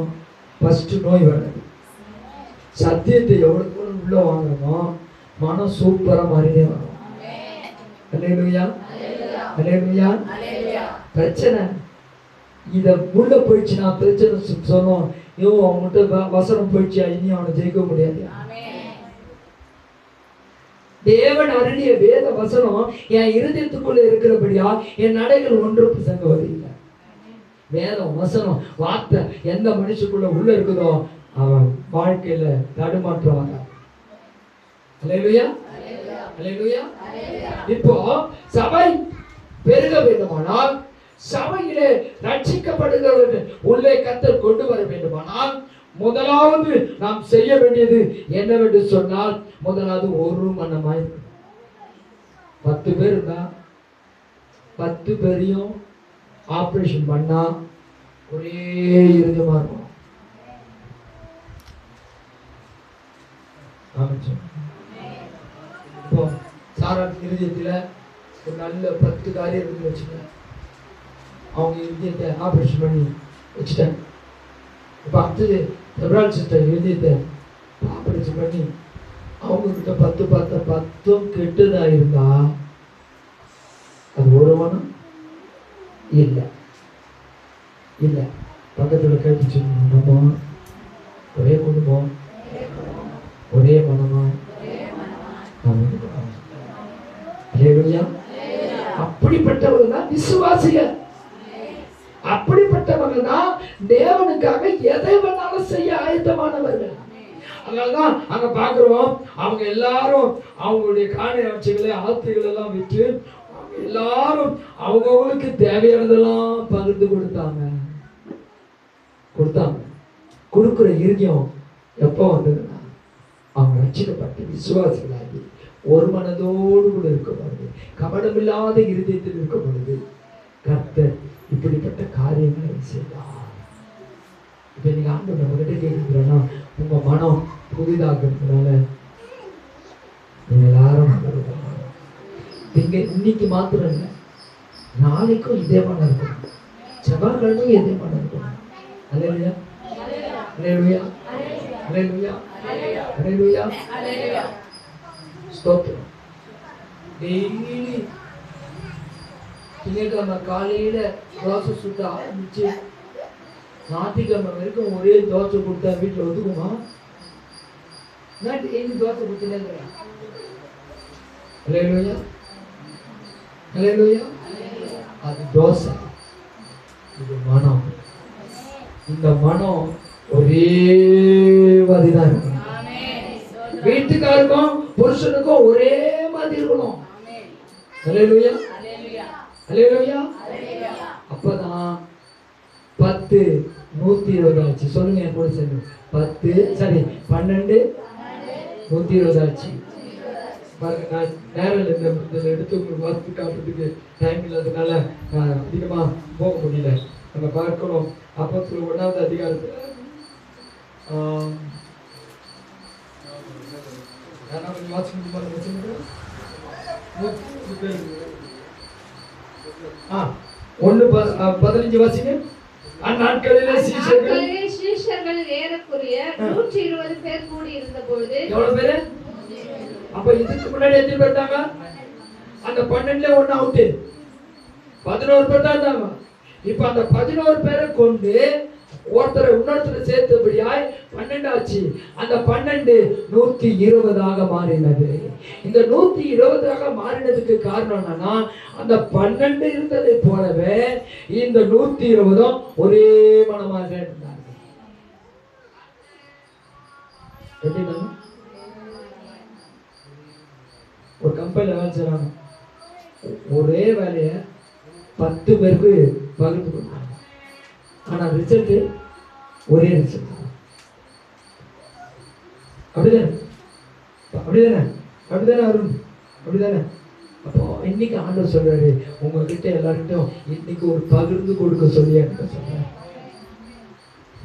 ஃபர்ஸ்ட் நோய் வராது. சத்தியத்தை எவ்வளவு உள்ள வாங்கணுமோ மனம் சூப்பரா மாறினே வரும். அல்லேலூயா, அல்லேலூயா. பிரச்சனை இத உள்ள போயிடுச்சுன்னா பிரச்சனை சொன்னோம். அவங்ககிட்ட வசனம் போயிடுச்சு, இனி அவனை ஜெயிக்க முடியாது. தேவன் அருளிய வேத வசனம் என் இருதயத்துக்குள்ள இருக்கிறபடியா என் நடைகள் ஒன்றும் பிரசங்கவதில்லை. வேதம் வசனம் வார்த்தை எந்த மனுஷனுக்குள்ள உள்ள இருக்குதோ அவன் வாழ்க்கையில தடுமாற்றம் வர. அல்லேலூயா, அல்லேலூயா. இப்போ சபை பெருக வேண்டுமானால், சபையிலே ரட்சிக்கப்படுகிறவர்கள் உள்ளே கர்த்தர் கொண்டு வர வேண்டுமானால், முதலாவது நாம் செய்ய வேண்டியது என்னவென்று சொன்னால், முதலாவது ஒரு மனமாய் 10 பேர் இருந்தா 10 பேரையும் ஆபரேஷன் பண்ணா ஒரே இருதயமா இருக்கும். இப்போ சாராட்டு இருதயத்துல ஒரு நல்ல 10 காரியம் இருந்து வச்சுக்க, அவங்க இருதயத்தை ஆபரேஷன் பண்ணி வச்சுட்டாங்க. இப்போ அடுத்தது செப்ரால் சிஸ்டர் இருதயத்தை ஆபரேஷன் பண்ணி அவங்க கிட்ட 10 பார்த்தா 10 கெட்டதா இருந்தா அது ஒரு மனம் இல்லை. இல்லை, பக்கத்தில் கேட்டுச்சு, நம்ம ஒரே குடும்பம் ஒரே மனமா. அப்படிப்பட்டவர்கள் தான் விசுவாசிகள். அப்படிப்பட்டவர்கள் தான் தேவனுக்காக எதை வேணாலும் செய்ய ஆயத்தமானவர்கள். அதனாலதான் அங்க பாக்குறோம், அவங்க எல்லாரும் அவங்களுடைய காணி ஆட்சிகளை ஆத்துகள் எல்லாம் விட்டு எல்லாரும் அவங்களுக்கு தேவையானதெல்லாம் பகிர்ந்து கொடுத்தாங்க. கொடுக்கிற இருதயம் எப்போ வந்ததுன்னா அவங்க ரட்சிக்கப்பட்டு விசுவாசிகளாகி ஒரு மனதோடு கூட இருக்கும் பொழுது, கபடமில்லாத இருதயத்தில் இருக்கும் பொழுது கர்த்தர் இப்படிப்பட்ட காரியங்களை செய்தார். இப்ப நீங்க ஆண்டவர் நம்ம கிட்ட கேட்கிறோம்னா, உங்க மனம் புதிதாகிறதுனால நீங்க எல்லாரும் இன்னைக்கு மாத்திரம் இல்லை, நாளைக்கும் இதே மனம் இருக்கும், செவ்வாய்க்கிழமையும் இதே மனம் இருக்கும். அல்லேலூயா, அல்லேலூயா, அல்லேலூயா, அல்லேலூயா. ஸ்தோத்திரம். டெய்லி திங்கட்கிழமை காலையில தோசை சுட்ட ஆரம்பிச்சு ஞாயிற்றுக்கிழமை வரைக்கும் ஒரே தோசை கொடுத்தா வீட்டில் ஒதுக்குமா? நான் டெய்லி தோசை கொடுத்துட்டே இருக்கிறேன். அல்லேலூயா, அல்லேலூயா. அது தோசை, இது மனம். இந்த மனம் ஒரே மாதிரிதான் இருக்கணும். வீட்டுக்காருக்கும் புருஷனுக்கும் ஒரே மாதிரி இருக்கணும். அல்லேலூயா, அல்லேலூயா. அப்பதான் 10 120 ஆச்சு. சொல்லுங்க என் கூட சேர்ந்து. 10 சரி 12 120 ஆச்சு. பாருங்க, நான் நேரில் எடுத்து உங்களுக்கு வாசித்து காட்டுறதுக்கு டைம் இல்லாததுனால அதிகமா போக முடியல. நம்ம பார்க்கணும் அப்போஸ்தலர் 1ஆவது அதிகாரத்தில் ஒன்னு 15 வாசிங்க. அந்நாட்களிலே சீஷர்கள் ஏறக்குறைய 120 பேர் கூடி இருந்த பொழுது. எவ்வளவு பேரு? அப்ப இதுக்கு முன்னாடி எத்தனை பேர் இருந்தாங்க? அந்த 12ல 1 அவுட், 11 பேர் தான் இருந்தாங்க. இப்ப அந்த 11 பேரை கொண்டு ஒருத்தரை இன்னொருத்தரை சேர்த்தபடியாய் 12 ஆச்சு. அந்த 12 120 மாறினது. இந்த 120 மாறினதுக்கு காரணம் என்னன்னா, அந்த 12 இருந்ததை போலவே இந்த 120 ஒரே மனமாக இருந்தாங்க. ஒரு கம்பெனில வேலை செய்றாங்க, ஒரே வேலையை 10 பேருக்கு பகிர்ந்து கொடுத்தாங்க. ஆனா ரிசல்ட் ஒரே ரிசல்ட். அப்படிதானே? அப்படிதானே? அப்படிதானே அருண்? அப்படிதானே? அப்போ இன்னைக்கு ஆண்டவர் சொல்றாரு, உங்ககிட்ட எல்லார்கிட்டையும் இன்னைக்கு ஒரு பகிர்ந்து கொடுக்க சொல்லி சொல்றாரு.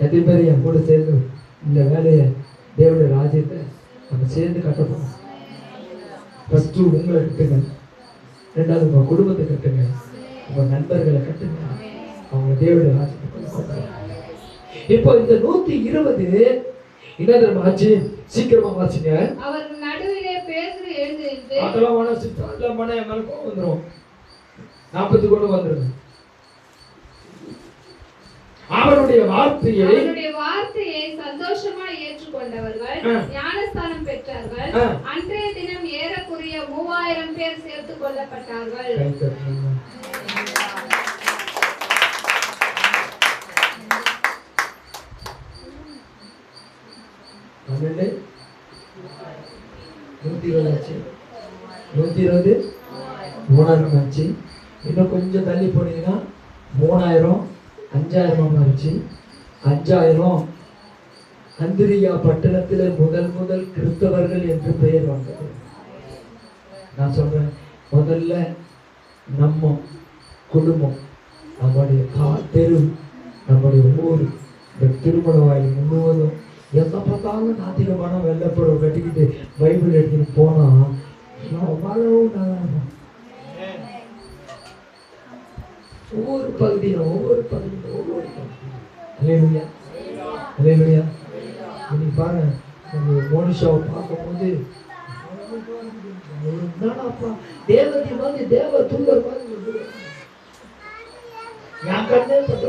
எத்தனை பேர் என் கூட சேர்ந்து இந்த வேலையை தேவனுடைய ராஜ்யத்தை நம்ம சேர்ந்து கட்டப்போம். ஃபர்ஸ்ட் உங்களை கட்டுங்க, 2வது உங்க குடும்பத்தை கட்டுங்க, உங்க நண்பர்களை கட்டுங்க, அவங்க தேவனுடைய ராஜ்யத்தை. இப்போ இந்த 120 என்ன ஆச்சு? சீக்கிரமா வாசிங்க. அவர்கள் நடுவிலே பேதுரு எழுந்திருந்து, அதெல்லாம் வாசிச்சு அதெல்லாம் பண்ண என் மேல கோவம் வந்துரும். 40 கொண்டு வந்துருங்க. அவருடைய வார்த்தையை சந்தோஷமா ஏற்றுக்கொண்டவர்கள் ஞானஸ்தானம் பெற்றார்கள். அன்றைய தினம் ஏறக்குறைய 3000 பேர் சேர்த்துக் கொள்ளப்பட்டார்கள். பன்னெண்டு 120 ஆச்சு. 120 3000 ஆச்சு. இன்னும் கொஞ்சம் தள்ளி போனீங்கன்னா 3000 5000 ஆச்சு. 5000 அந்திரியா பட்டணத்தில் முதல் கிறிஸ்தவர்கள் என்று பெயர் வந்தது. நான் சொல்றேன், முதல்ல நம்ம குடும்பம், நம்முடைய தெரு, நம்முடைய ஊர், இந்த திருமண வாயில் முழுவதும் எந்த பார்த்தாலும் நாத்திகமான வெள்ளப்படம் கட்டிக்கிட்டு பைபிள் எடுத்துட்டு போனா அவ்வளவு நல்லா இருக்கும். ஒவ்வொரு பகுதியும் அல்லேலூயா, அல்லேலூயா. இன்னைக்கு பாருங்க, நம்ம மோனிஷாவை பார்க்கும்போது என்னடாப்பா தேவதி மாதிரி தேவ தூதர் மாதிரி என் கண்ணே பட்ட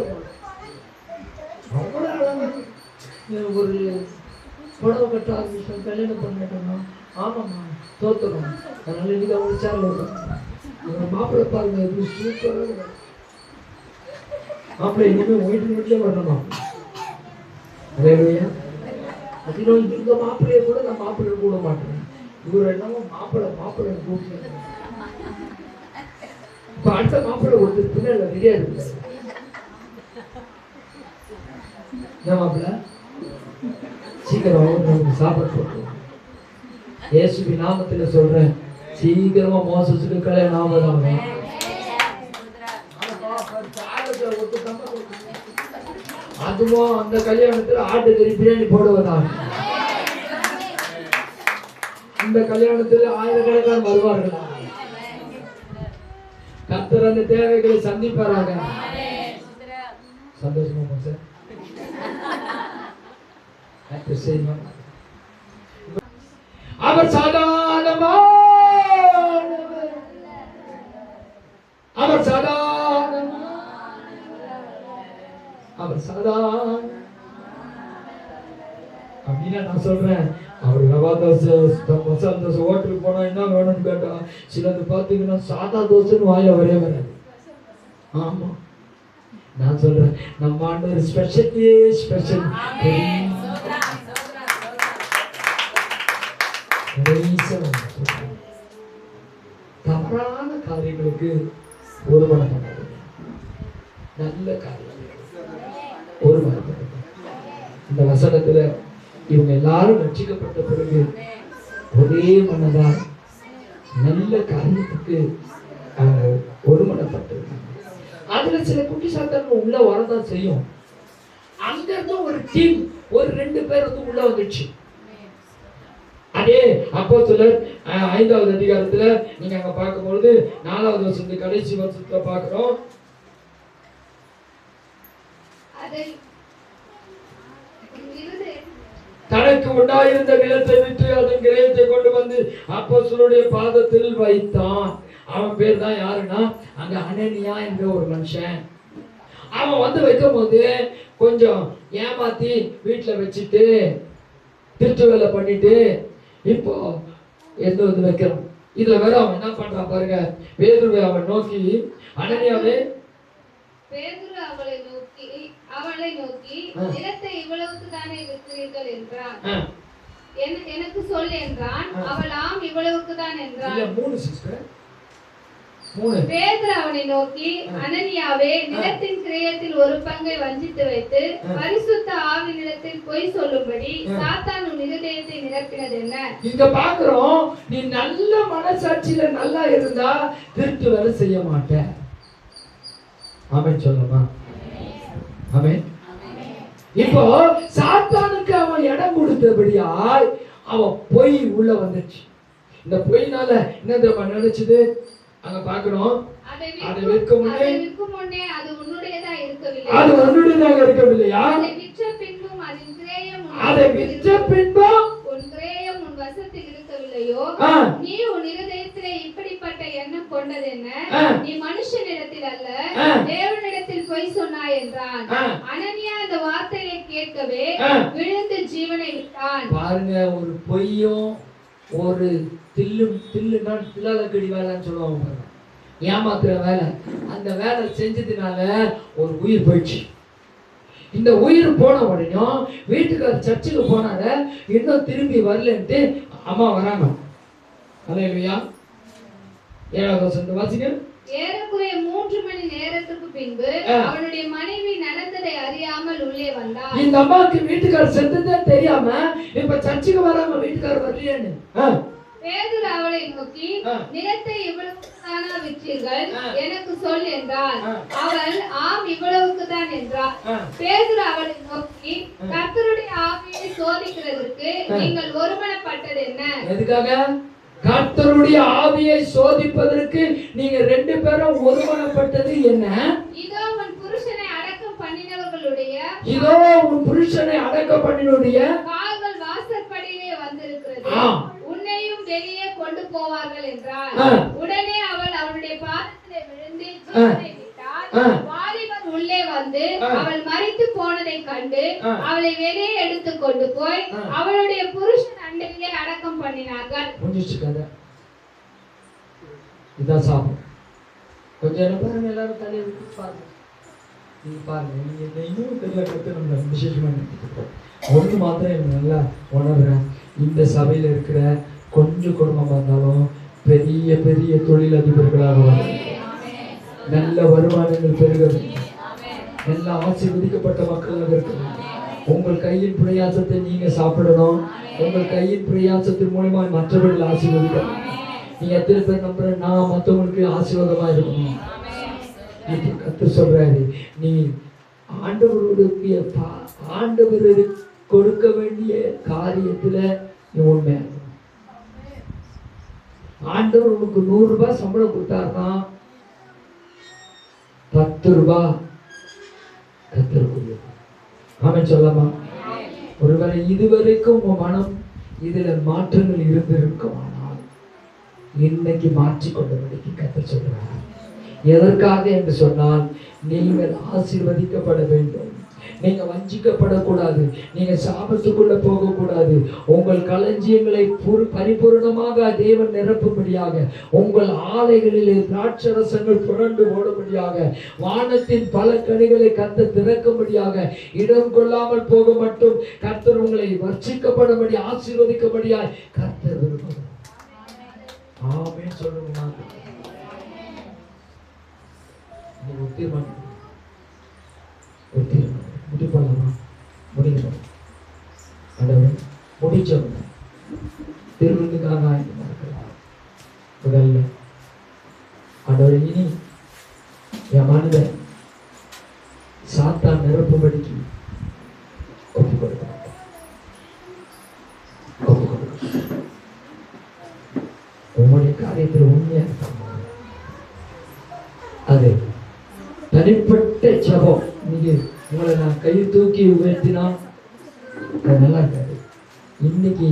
அவ்வளோ அழகா ஒரு புடவை கட்ட ஆரம்பிச்சோம், கல்யாணம் பண்ணிட்டோம்னா ஆமாம்மா தோத்துறோம். அதனால இன்னைக்கு அவங்க சேனல் மாப்பிள்ளை பாருங்க எப்படி சூப்பராக மாப்பிள்ளை இனிமே வீட்டுல வரணுமா? அல்லேலூயா. அதிலும் இந்த மாப்பிள்ளைய கூட நான் மாப்பிள்ளை கூட மாட்டேன். இவர் என்னமோ மாப்பிள்ளை கூப்பிட்டு இப்ப அடுத்த மாப்பிள்ளை ஒரு பின்னாடி ரெடியா இருக்கு. என்ன மாப்பிள்ளை சீக்கிரம் நமக்கு சாப்பாடு போட்டுருவோம். இயேசுவின் நாமத்துல சொல்றேன், சீக்கிரமா மோசத்துக்கு கல்யாணம் ஆகாதவங்க. அதுவும் அந்த கல்யாணத்துல ஆட்டுக்கறி பிரியாணி போடுவதாக. இந்த கல்யாணத்துல ஆயிரக்கணக்கான வருவார்கள். கர்த்தர் அந்த தேவைகளை சந்திப்பாராக. சந்தோஷமா சார். அவர் சாதாரணமானவர். அவர் சாதாரண அப்படின்னா நான் சொல்றேன், அவர் ரவா தோசை மசாலா தோசை ஹோட்டலுக்கு போனா என்ன வேணும்னு கேட்டா சிலது பார்த்தீங்கன்னா சாதா தோசைன்னு வாயில வரவே வராது. ஆமா நான் சொல்றேன், நம்ம ஆண்டவர் ஸ்பெஷல். தவறான காரியங்களுக்கு ஒருமனம் பண்ணாது, நல்ல காரியங்களுக்கு ஒருமனம் பண்ணாது. இந்த வசனத்துல இவங்க எல்லாரும் ரட்சிக்கப்பட்ட பிறகு ஒரே மனதா நல்ல காரியத்துக்கு அவங்க ஒருமனப்பட்டிருக்காங்க. அதுல சில குட்டி சாத்தாங்க உள்ள வரதான் செய்யும். அங்க இருந்து ஒரு டீம், ஒரு 2 பேர் வந்து உள்ள வந்துச்சு. அதே அப்போஸ்தலர் 5வது அதிகாரத்துல நீங்க அங்க பார்க்கும்போது 4வது வருஷத்து கடைசி வருஷத்துல பார்க்கிறோம். தனக்கு உண்டாயிருந்த நிலத்தை விட்டு அதன் கிரயத்தை கொண்டு வந்து அப்போஸ்தலருடைய பாதத்தில் வைத்தான். அவன் பேர் தான் யாருன்னா அங்க அனனியா என்ற ஒரு மனுஷன். அவன் வந்து வைக்கும் போது கொஞ்சம் ஏமாத்தி வீட்டுல வச்சுட்டு திருட்டு வேலை பண்ணிட்டு இப்போ எந்த வந்து வைக்கிறான். இதுல வேற அவன் என்ன பண்றான் பாருங்க. பேதுருவை அவன் நோக்கி, அனனியாவே, பேதுரு அவளை நோக்கி நிலத்தை இவ்வளவுக்கு தானே விற்கிறீர்கள் என்றான். எனக்கு சொல் என்றான். அவள் ஆம் இவ்வளவுக்கு தான் என்றான். 3 சிஸ்டர். பேதுரு அவனை நோக்கி, அனனியாவே, நிலத்தின் கிரயத்தில் ஒரு பங்கை வஞ்சித்து வைத்து பரிசுத்த ஆவி நிலத்தில் பொய் சொல்லும்படி சாத்தான் உன் இருதயத்தை நிரப்பினது என்ன? இங்க பாக்குறோம், நீ நல்ல மனசாட்சியில நல்லா இருந்தா திருட்டு வேலை செய்ய மாட்ட. ஆமென் சொல்லுமா? ஆமென். இப்போ சாத்தானுக்கு அவன் இடம் கொடுத்தபடியாய் அவன் பொய் உள்ள வந்துச்சு. இந்த பொய்னால என்ன தெரியுமா நினைச்சது? அங்க பாக்குறோம், அதை விற்கும் முன்னே அது உன்னுடையதாக இருக்கவில்லையா? அதை விற்ற பின்பும் உன் கிரயம் உன் வசத்தில் இருக்கவில்லையோ? நீ உன் இருதயத்திலே இப்படிப்பட்ட எண்ணம் கொண்டது என்ன? நீ மனுஷனிடத்தில் அல்ல தேவனிடத்தில் பொய் சொன்னாய் என்றான். அனனியா இந்த வார்த்தையை கேட்கவே விழுந்து ஜீவனை விட்டான். பாருங்க, ஒரு பொய்யும் ஒரு தில்லுன்னா தில்லாலக்கடி வேலைன்னு சொல்லுவாங்க, ஏமாத்துற வேலை. அந்த வேலை செஞ்சதுனால ஒரு உயிர் போயிடுச்சு. இந்த உயிர் போன உடனே வீட்டுக்காரர் சர்ச்சுக்கு போனால இன்னும் திரும்பி வரலன்ட்டு அம்மா வராங்க. அல்லேலூயா. 7வது வசனத்தை வாசிங்க. ஏறக்குறைய 3 மணி நேரத்துக்கு பின்பு அவனுடைய மனைவி நடந்ததை அறியாமல் உள்ளே வந்தாள். இந்த அம்மாவுக்கு வீட்டுக்காரர் செத்ததே தெரியாம இப்ப சர்ச்சுக்கு வராம வீட்டுக்காரர் வரலையேன்னு பேதுரு அவளை நோக்கி, நிலத்தை இவ்வளவுக்கு தானா விற்றீர்கள்? எனக்கு சொல் என்றாள். அவள் ஆம் இவ்வளவுக்கு தான் என்றாள். பேதுரு அவளை நோக்கி, கர்த்தருடைய ஆவியை சோதிக்கிறதற்கு நீங்கள் ஒருமனப்பட்டது என்ன? எதுக்காக? கர்த்தருடைய ஆவியை சோதிப்பதற்கு நீங்க 2 பேரும் ஒருமனப்பட்டது என்ன? இதோ உன் புருஷனை அடக்கம் பண்ணினுடைய கால்கள் வாசற்படியிலே வந்திருக்கிறது. உன்னையும் வெளியே கொண்டு போவார்கள் என்றாள். உடனே அவள் அவளுடைய பாதத்திலே விழுந்து ஜீவனை விட்டாள். வாலிபர் உள்ளே வந்து அவள் மரித்து போனதை கண்டு அவளை வெளியே எடுத்து கொண்டு போய் அவளுடைய புருஷன் அண்டையிலே அடக்கம் பண்ணினார்கள். இதான் சாப்பிடும். கொஞ்சம் பாருங்க, எல்லாரும் தலையை விட்டு பாருங்க. நீங்க பாருங்க, நீங்க இந்த இன்னும் தெரியல கருத்து நம்ம விசேஷமா நினைக்கிறோம். ஒன்று மாத்திரம் எனக்கு நல்லா உணர்றேன், இந்த சபையில் இருக்கிற கொஞ்சம் குடும்பமாக இருந்தாலும் பெரிய பெரிய தொழிலதிபர்களாக வரும், நல்ல வருமானங்கள் பெறுகிறது, நல்ல ஆசீர்வதிக்கப்பட்ட மக்களாக இருக்கிறது. உங்கள் கையின் பிரயாசத்தை நீங்க சாப்பிடணும், உங்கள் கையின் பிரயாசத்தின் மூலமா மற்றவர்கள் ஆசீர்வதிக்கணும். நீங்க எத்தனை பேர் நம்புற நான் மற்றவங்களுக்கு ஆசீர்வாதமா இருக்கணும்? இப்ப கர்த்தர் சொல்றாரு, நீ ஆண்டவருடைய ஆண்டவருக்கு கொடுக்க வேண்டிய காரியத்துல நீ உண்மை. ஆண்டவர் உனக்கு 100 ரூபாய் சம்பளம் கொடுத்தாருன்னா 10 ரூபாய் கர்த்தருக்குரியது. ஆமென் சொல்லலாமா? ஒருவேளை இதுவரைக்கும் உன் மனம் இதுல மாற்றங்கள் இருந்திருக்குமானால் இன்னைக்கு மாற்றிக்கொண்டபடிக்கு கர்த்தர் சொல்றார். எதற்காக என்று சொன்னால், நீங்கள் ஆசீர்வதிக்கப்பட வேண்டும், நீங்க வஞ்சிக்கப்படக்கூடாது, நீங்க சாபத்துக்குள்ள போகக்கூடாது. உங்கள் களஞ்சியங்களை பரிபூர்ணமாக தேவன் நிரப்பும்படியாக, உங்கள் ஆலைகளிலே திராட்சரசங்கள் புரண்டு ஓடும்படியாக, வானத்தின் பல கனிகளை கர்த்தர் திறக்கும்படியாக, இடம் கொள்ளாமல் போக மட்டும் கர்த்தர் உங்களை வர்ச்சிக்கப்படும்படி ஆசீர்வதிக்கும்படியாய் கர்த்தர் விரும்புகிறார். ஆமென் சொல்லுங்க. முடிப்பலாமா? முடிக்கணும். முடிச்சவங்க திருவிழுக்காக முதல்ல ஆண்டவரே, இனி என் மனிதன் சாத்தான் நிரப்பும்படிக்கு ஒப்பு கொடுக்க உங்களுடைய காரியத்தில் உண்மையா இருக்காங்க. அது தனிப்பட்ட ஜபம். நீங்க உங்களை நான் கை தூக்கி உயர்த்தினா அது நல்லா இருக்காது. இன்னைக்கு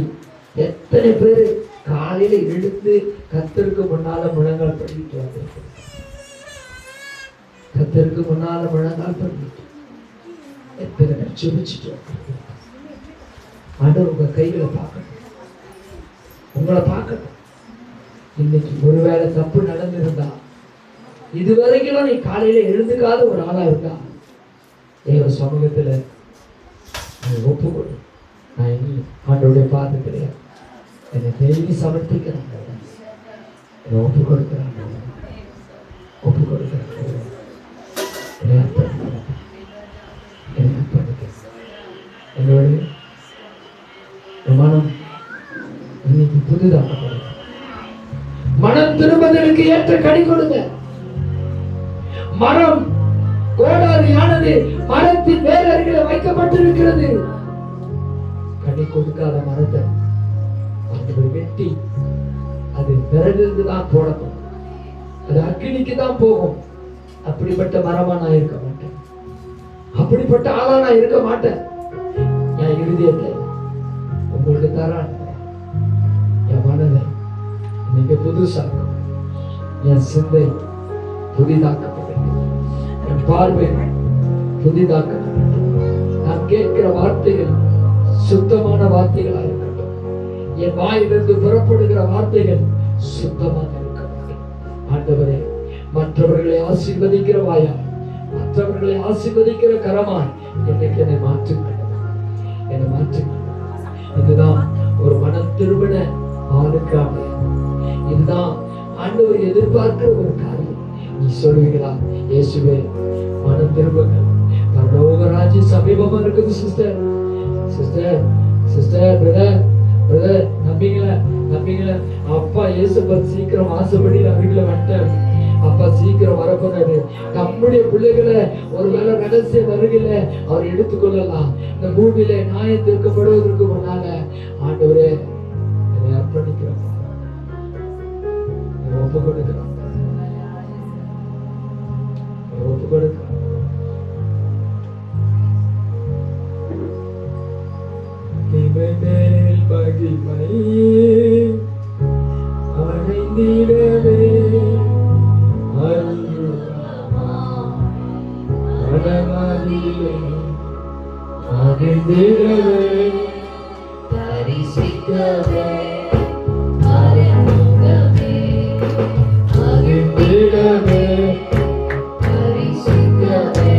எத்தனை பேர் காலையில எழுந்து கர்த்தருக்கு முன்னால முழங்கால் பண்ணிட்டு வந்திருக்கு? கர்த்தருக்கு முன்னால முழங்கால் பண்ணிட்டு எத்தனை பேர் சுபிச்சுட்டு ஆண்டவர் உங்க கைகளை பார்க்கணும், உங்களை பார்க்கணும். இன்னைக்கு ஒருவேளை தப்பு நடந்திருந்தா, இதுவரைக்கும் நீ காலையில எழுந்துக்காத ஒரு ஆளா இருக்கா, தேவ சமூகத்துல ஒப்புக்கொடு. நான் இனி ஆண்டவருடைய பாதத்துல என்னை டெய்லி சமர்ப்பிக்கிறாங்க, என்னை ஒப்பு கொடுக்கிறாங்க, ஒப்பு கொடுக்கிறாங்க, என்னுடைய மனம் இன்னைக்கு புதிதாக்கப்படும். மனம் திரும்பதற்கு ஏற்ற கனி கொடுங்க. மரம் கோடாரியானது மரத்தின் வேரருகில் வைக்கப்பட்டிருக்கிறது. கனி கொடுக்காத மரத்தை வெட்டி அது விறகுக்கு தான் போடணும், அது அக்னிக்கு தான் போகும். அப்படிப்பட்ட மரமா நான் இருக்க மாட்டேன், அப்படிப்பட்ட ஆளா நான் இருக்க மாட்டேன். என் இருதயத்தை உங்களுக்கு தரான், என் மனதை நீங்க புதுசாக்கும், என் சிந்தை புதிதாக்கப்பட்டது, என் பார்வை புதிதாக்கப்பட்டது. நான் கேட்கிற வார்த்தைகள் சுத்தமான வார்த்தைகளாக இருக்கட்டும், என் வாயிலிருந்து புறப்படுகிற வார்த்தைகள் சுத்தமாக இருக்கட்டும். ஆண்டவரே, மற்றவர்களை ஆசீர்வதிக்கிற வாயா, மற்றவர்களை ஆசீர்வதிக்கிற கரமாய் என்னை மாற்றுங்கள், என்னை மாற்றுங்கள். இதுதான் ஒரு மனம் திரும்பின ஆளுக்காக, இதுதான் ஆண்டவர் எதிர்பார்க்கிற ஒரு காரியம். நீ சொல்லுவீங்களா, இயேசுவே மனம் திரும்புங்க, பரலோக ராஜ்யம் சமீபமா இருக்குது. Sister sister sister brother brother, நம்பிங்களா நம்பிங்களா? அப்பா இயேசுவர் சீக்கிரம் ஆசைப்படி நம்பிக்கல வந்துட்டேன். அப்பா சீக்கிரம் வரப்போறாரு. நம்முடைய பிள்ளைகளை ஒருவேளை ரகசிய வருகையில அவர் எடுத்துக்கொள்ளலாம். இந்த பூமியில நியாயம் தீர்க்கப்படுவதற்கு முன்னால ஆண்டவரே என்னை அர்ப்பணிக்கிறோம், ஒப்பு கொடுக்கிறோம், ஒப்பு கொடுக்கிறோம். மேல் மகிமை அடைந்திடவே தரிசிக்கவே அறிமுகமே அறிந்திடவே தரிசிக்கவே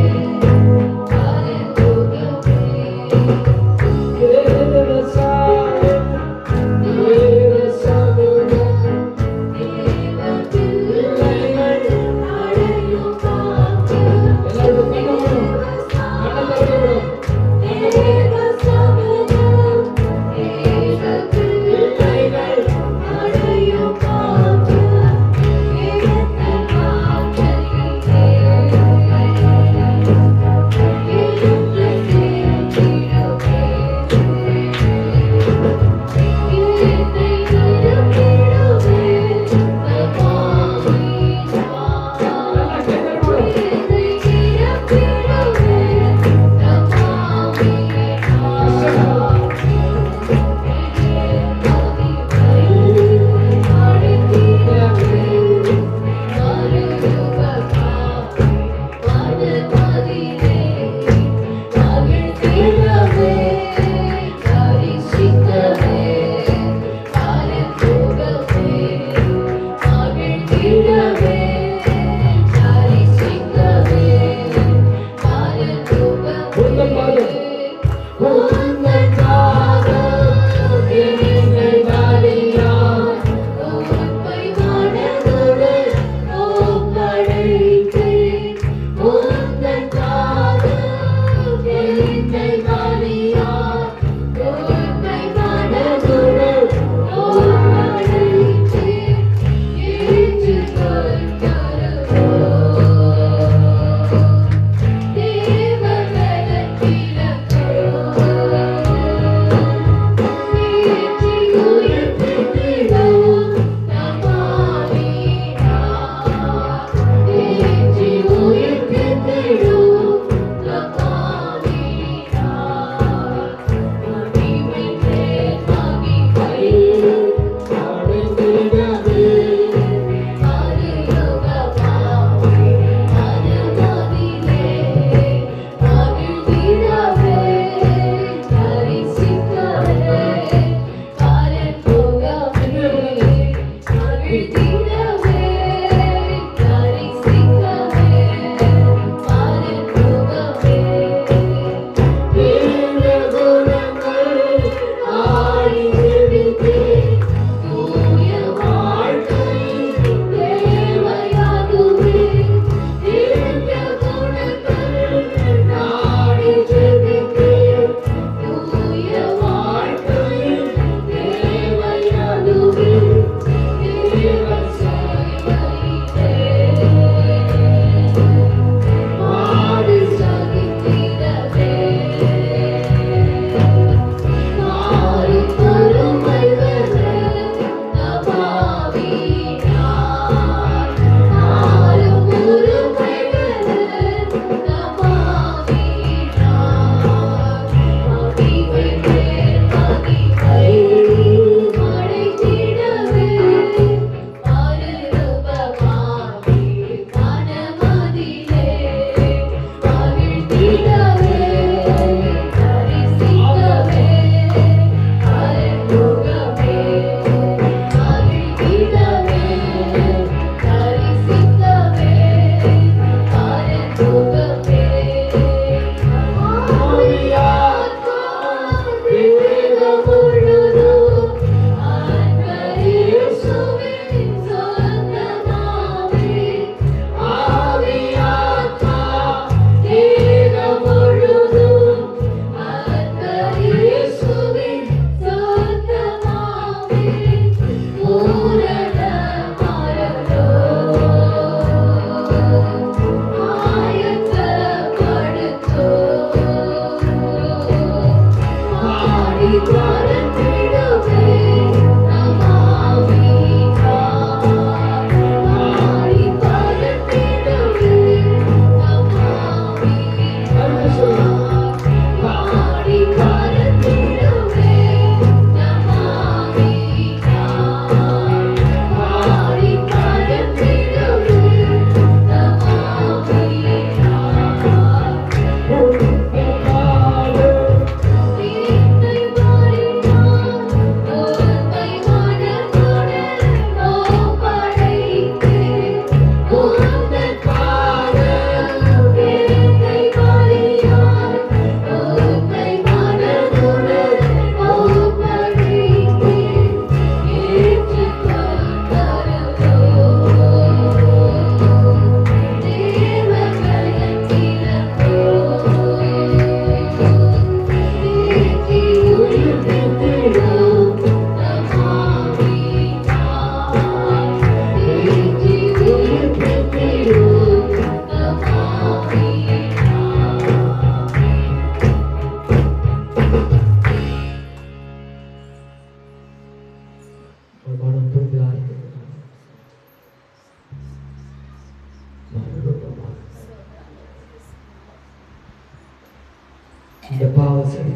இந்த பாவம் சரி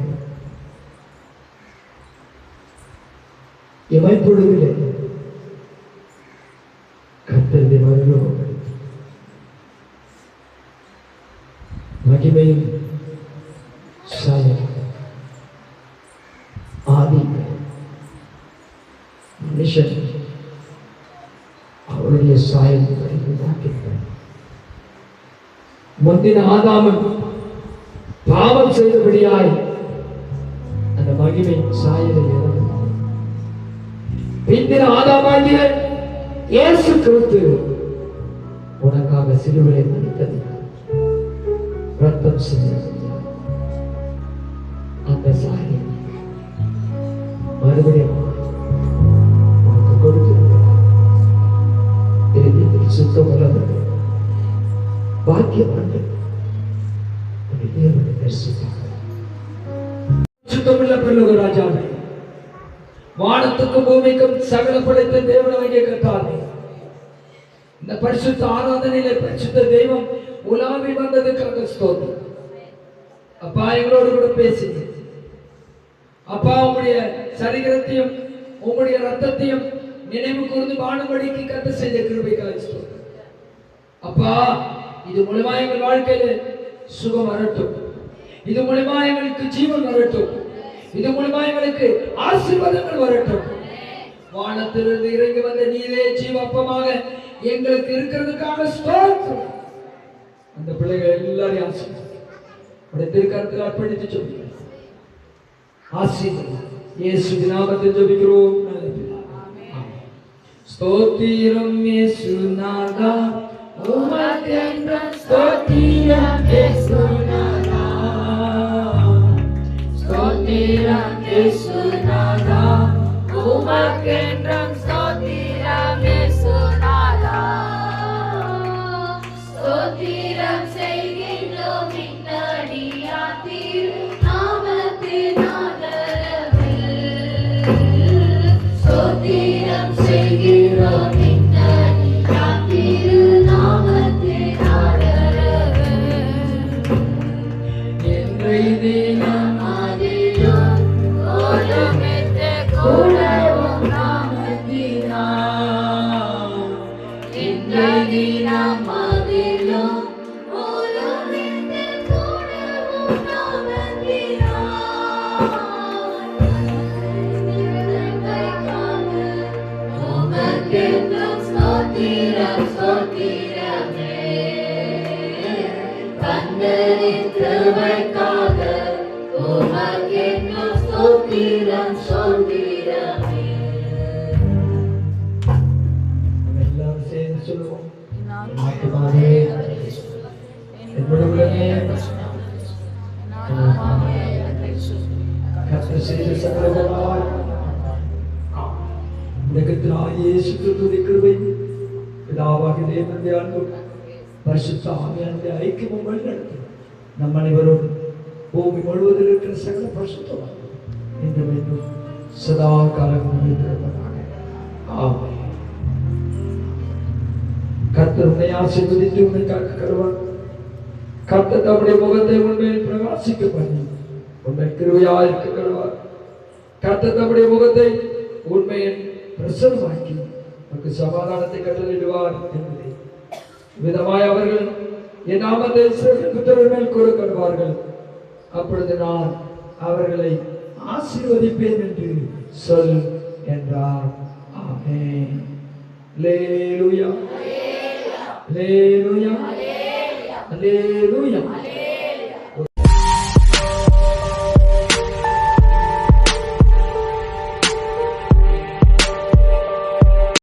எமைப்பொழுதிலே கர்த்தருடைய மறுரூபம் மகிமையும் சாயம் ஆதி மனுஷன் அவருடைய சாயம் முந்தின ஆதாமன் பாவம் செய்தபடியாய் அந்த மகிமை சாயலை இறந்தார். பிந்தின ஆதாமாகிய இயேசு கிறிஸ்து உனக்காக சிலுவையை மறித்தது, ரத்தம் சிந்தியது. அந்த சாயை மறுபடியும் உனக்கு கொடுத்திருக்கிறார். இறுதியில் சுத்தம் உள்ளவர் பாக்கியவான்கள் தேவனை தரிசித்தார்கள். சுத்தமுள்ள பிள்ளைக ராஜாவே, வானத்துக்கும் பூமிக்கும் சகல படைத்த தேவனாகிய கர்த்தாவே, இந்த பரிசுத்த ஆராதனையிலே பரிசுத்த தெய்வம் உலாவி வந்ததுக்காக ஸ்தோத்திரம். அப்பா, எங்களோடு கூட பேசுங்க. அப்பா, உங்களுடைய சரீரத்தையும் உங்களுடைய ரத்தத்தையும் நினைவு கூர்ந்து வாழும்படிக்கு கத்த செய்த கிருபைக்காக ஸ்தோத்திரம். அப்பா, இது மூலமா எங்கள் வாழ்க்கையில சுகம் வரட்டும், இது மூலமா எங்களுக்கு ஜீவன் வரட்டும், இது மூலமா எங்களுக்கு ஆசீர்வாதங்கள் வரட்டும். வானத்திலிருந்து இறங்கி வந்த நீரே ஜீவப்பமாக எங்களுக்கு இருக்கிறதுக்காக ஸ்தோத்திரம். அந்த பிள்ளைகள் எல்லாரையும் ஆசீர்வாதம் திருக்கரத்தில் அர்ப்பணித்து சொல்லுங்க. ஆசீர்வாதம் இயேசுவின் நாமத்தில் ஜெபிக்கிறோம். ஸ்தோத்திரம் இயேசுநாதா, உமக்கென்றும் ஸ்தோத்திரம் இயேசுநாதா, ஸ்தோத்திரம் இயேசுநாதா, உமக்கென்றும் ஸ்தோத்திரம் இயேசுநாதா. ஸ்தோத்திரம் செய்கின்றோம் இன்னடியார் திருநாமத்தின் ஆதரவில். ஸ்தோத்திரம் செய்கின்றோம் இன்னடியார் திருநாமத்தின் ஆதரவில். என்றை தினம் அதிலும் கோலமெத்த கோலவும் நாமத்தினார். இன்றை தினம் அதிலும் கோலமெத்த கோலவும் நாமத்தினார். உமக்கென்றும் ஸ்தோத்திரம் ஸ்தோத்திரமே. கர்த்தரின் கிருபைக்காக உமக்கென்றும் ஸ்தோத்திரம் ஸ்தோத்திரமே. எல்லாரும் சேர்ந்து சொல்லுவோம். ஆத்துமாவே என்னுடைய உலகமே கர்த்தர் செய்த சகலமாய் உலகத்தினாய் இயேசு கிறிஸ்துவின் கிருபை, பிதாவாகிய தேவனுடைய அன்பு, பரிசுத்த ஆவியானவருடைய ஐக்கியமும் வழிநடத்தும் நம் அனைவரோடும் பூமி முழுவதில் இருக்கிற சகல பரிசுத்தவான்கள் இன்றும் என்றும் சதா காலமும் இருப்பதாக. ஆமென். கர்த்தர் உன்னை ஆசீர்வதித்து உன்னை காக்க கருவார். கர்த்தர் தம்முடைய முகத்தை உன்மேல் பிரகாசிக்க பண்ணி உன்னை கிருபையாய் இருக்க கருவார். கர்த்தர் தம்முடைய முகத்தை உண்மையின் பிரசன்னமாக்கி உனக்கு சமாதானத்தை கட்டளையிடுவார் என்பதை விதமாய் அவர்கள் என் நாமத்தை இஸ்ரவேல் புத்திரர் மேல் கொடுக்கப்படுவார்கள். அப்பொழுது நான் அவர்களை ஆசீர்வதிப்பேன் என்று சொல் என்றார். ஆமென். அல்லேலூயா, அல்லேலூயா, அல்லேலூயா.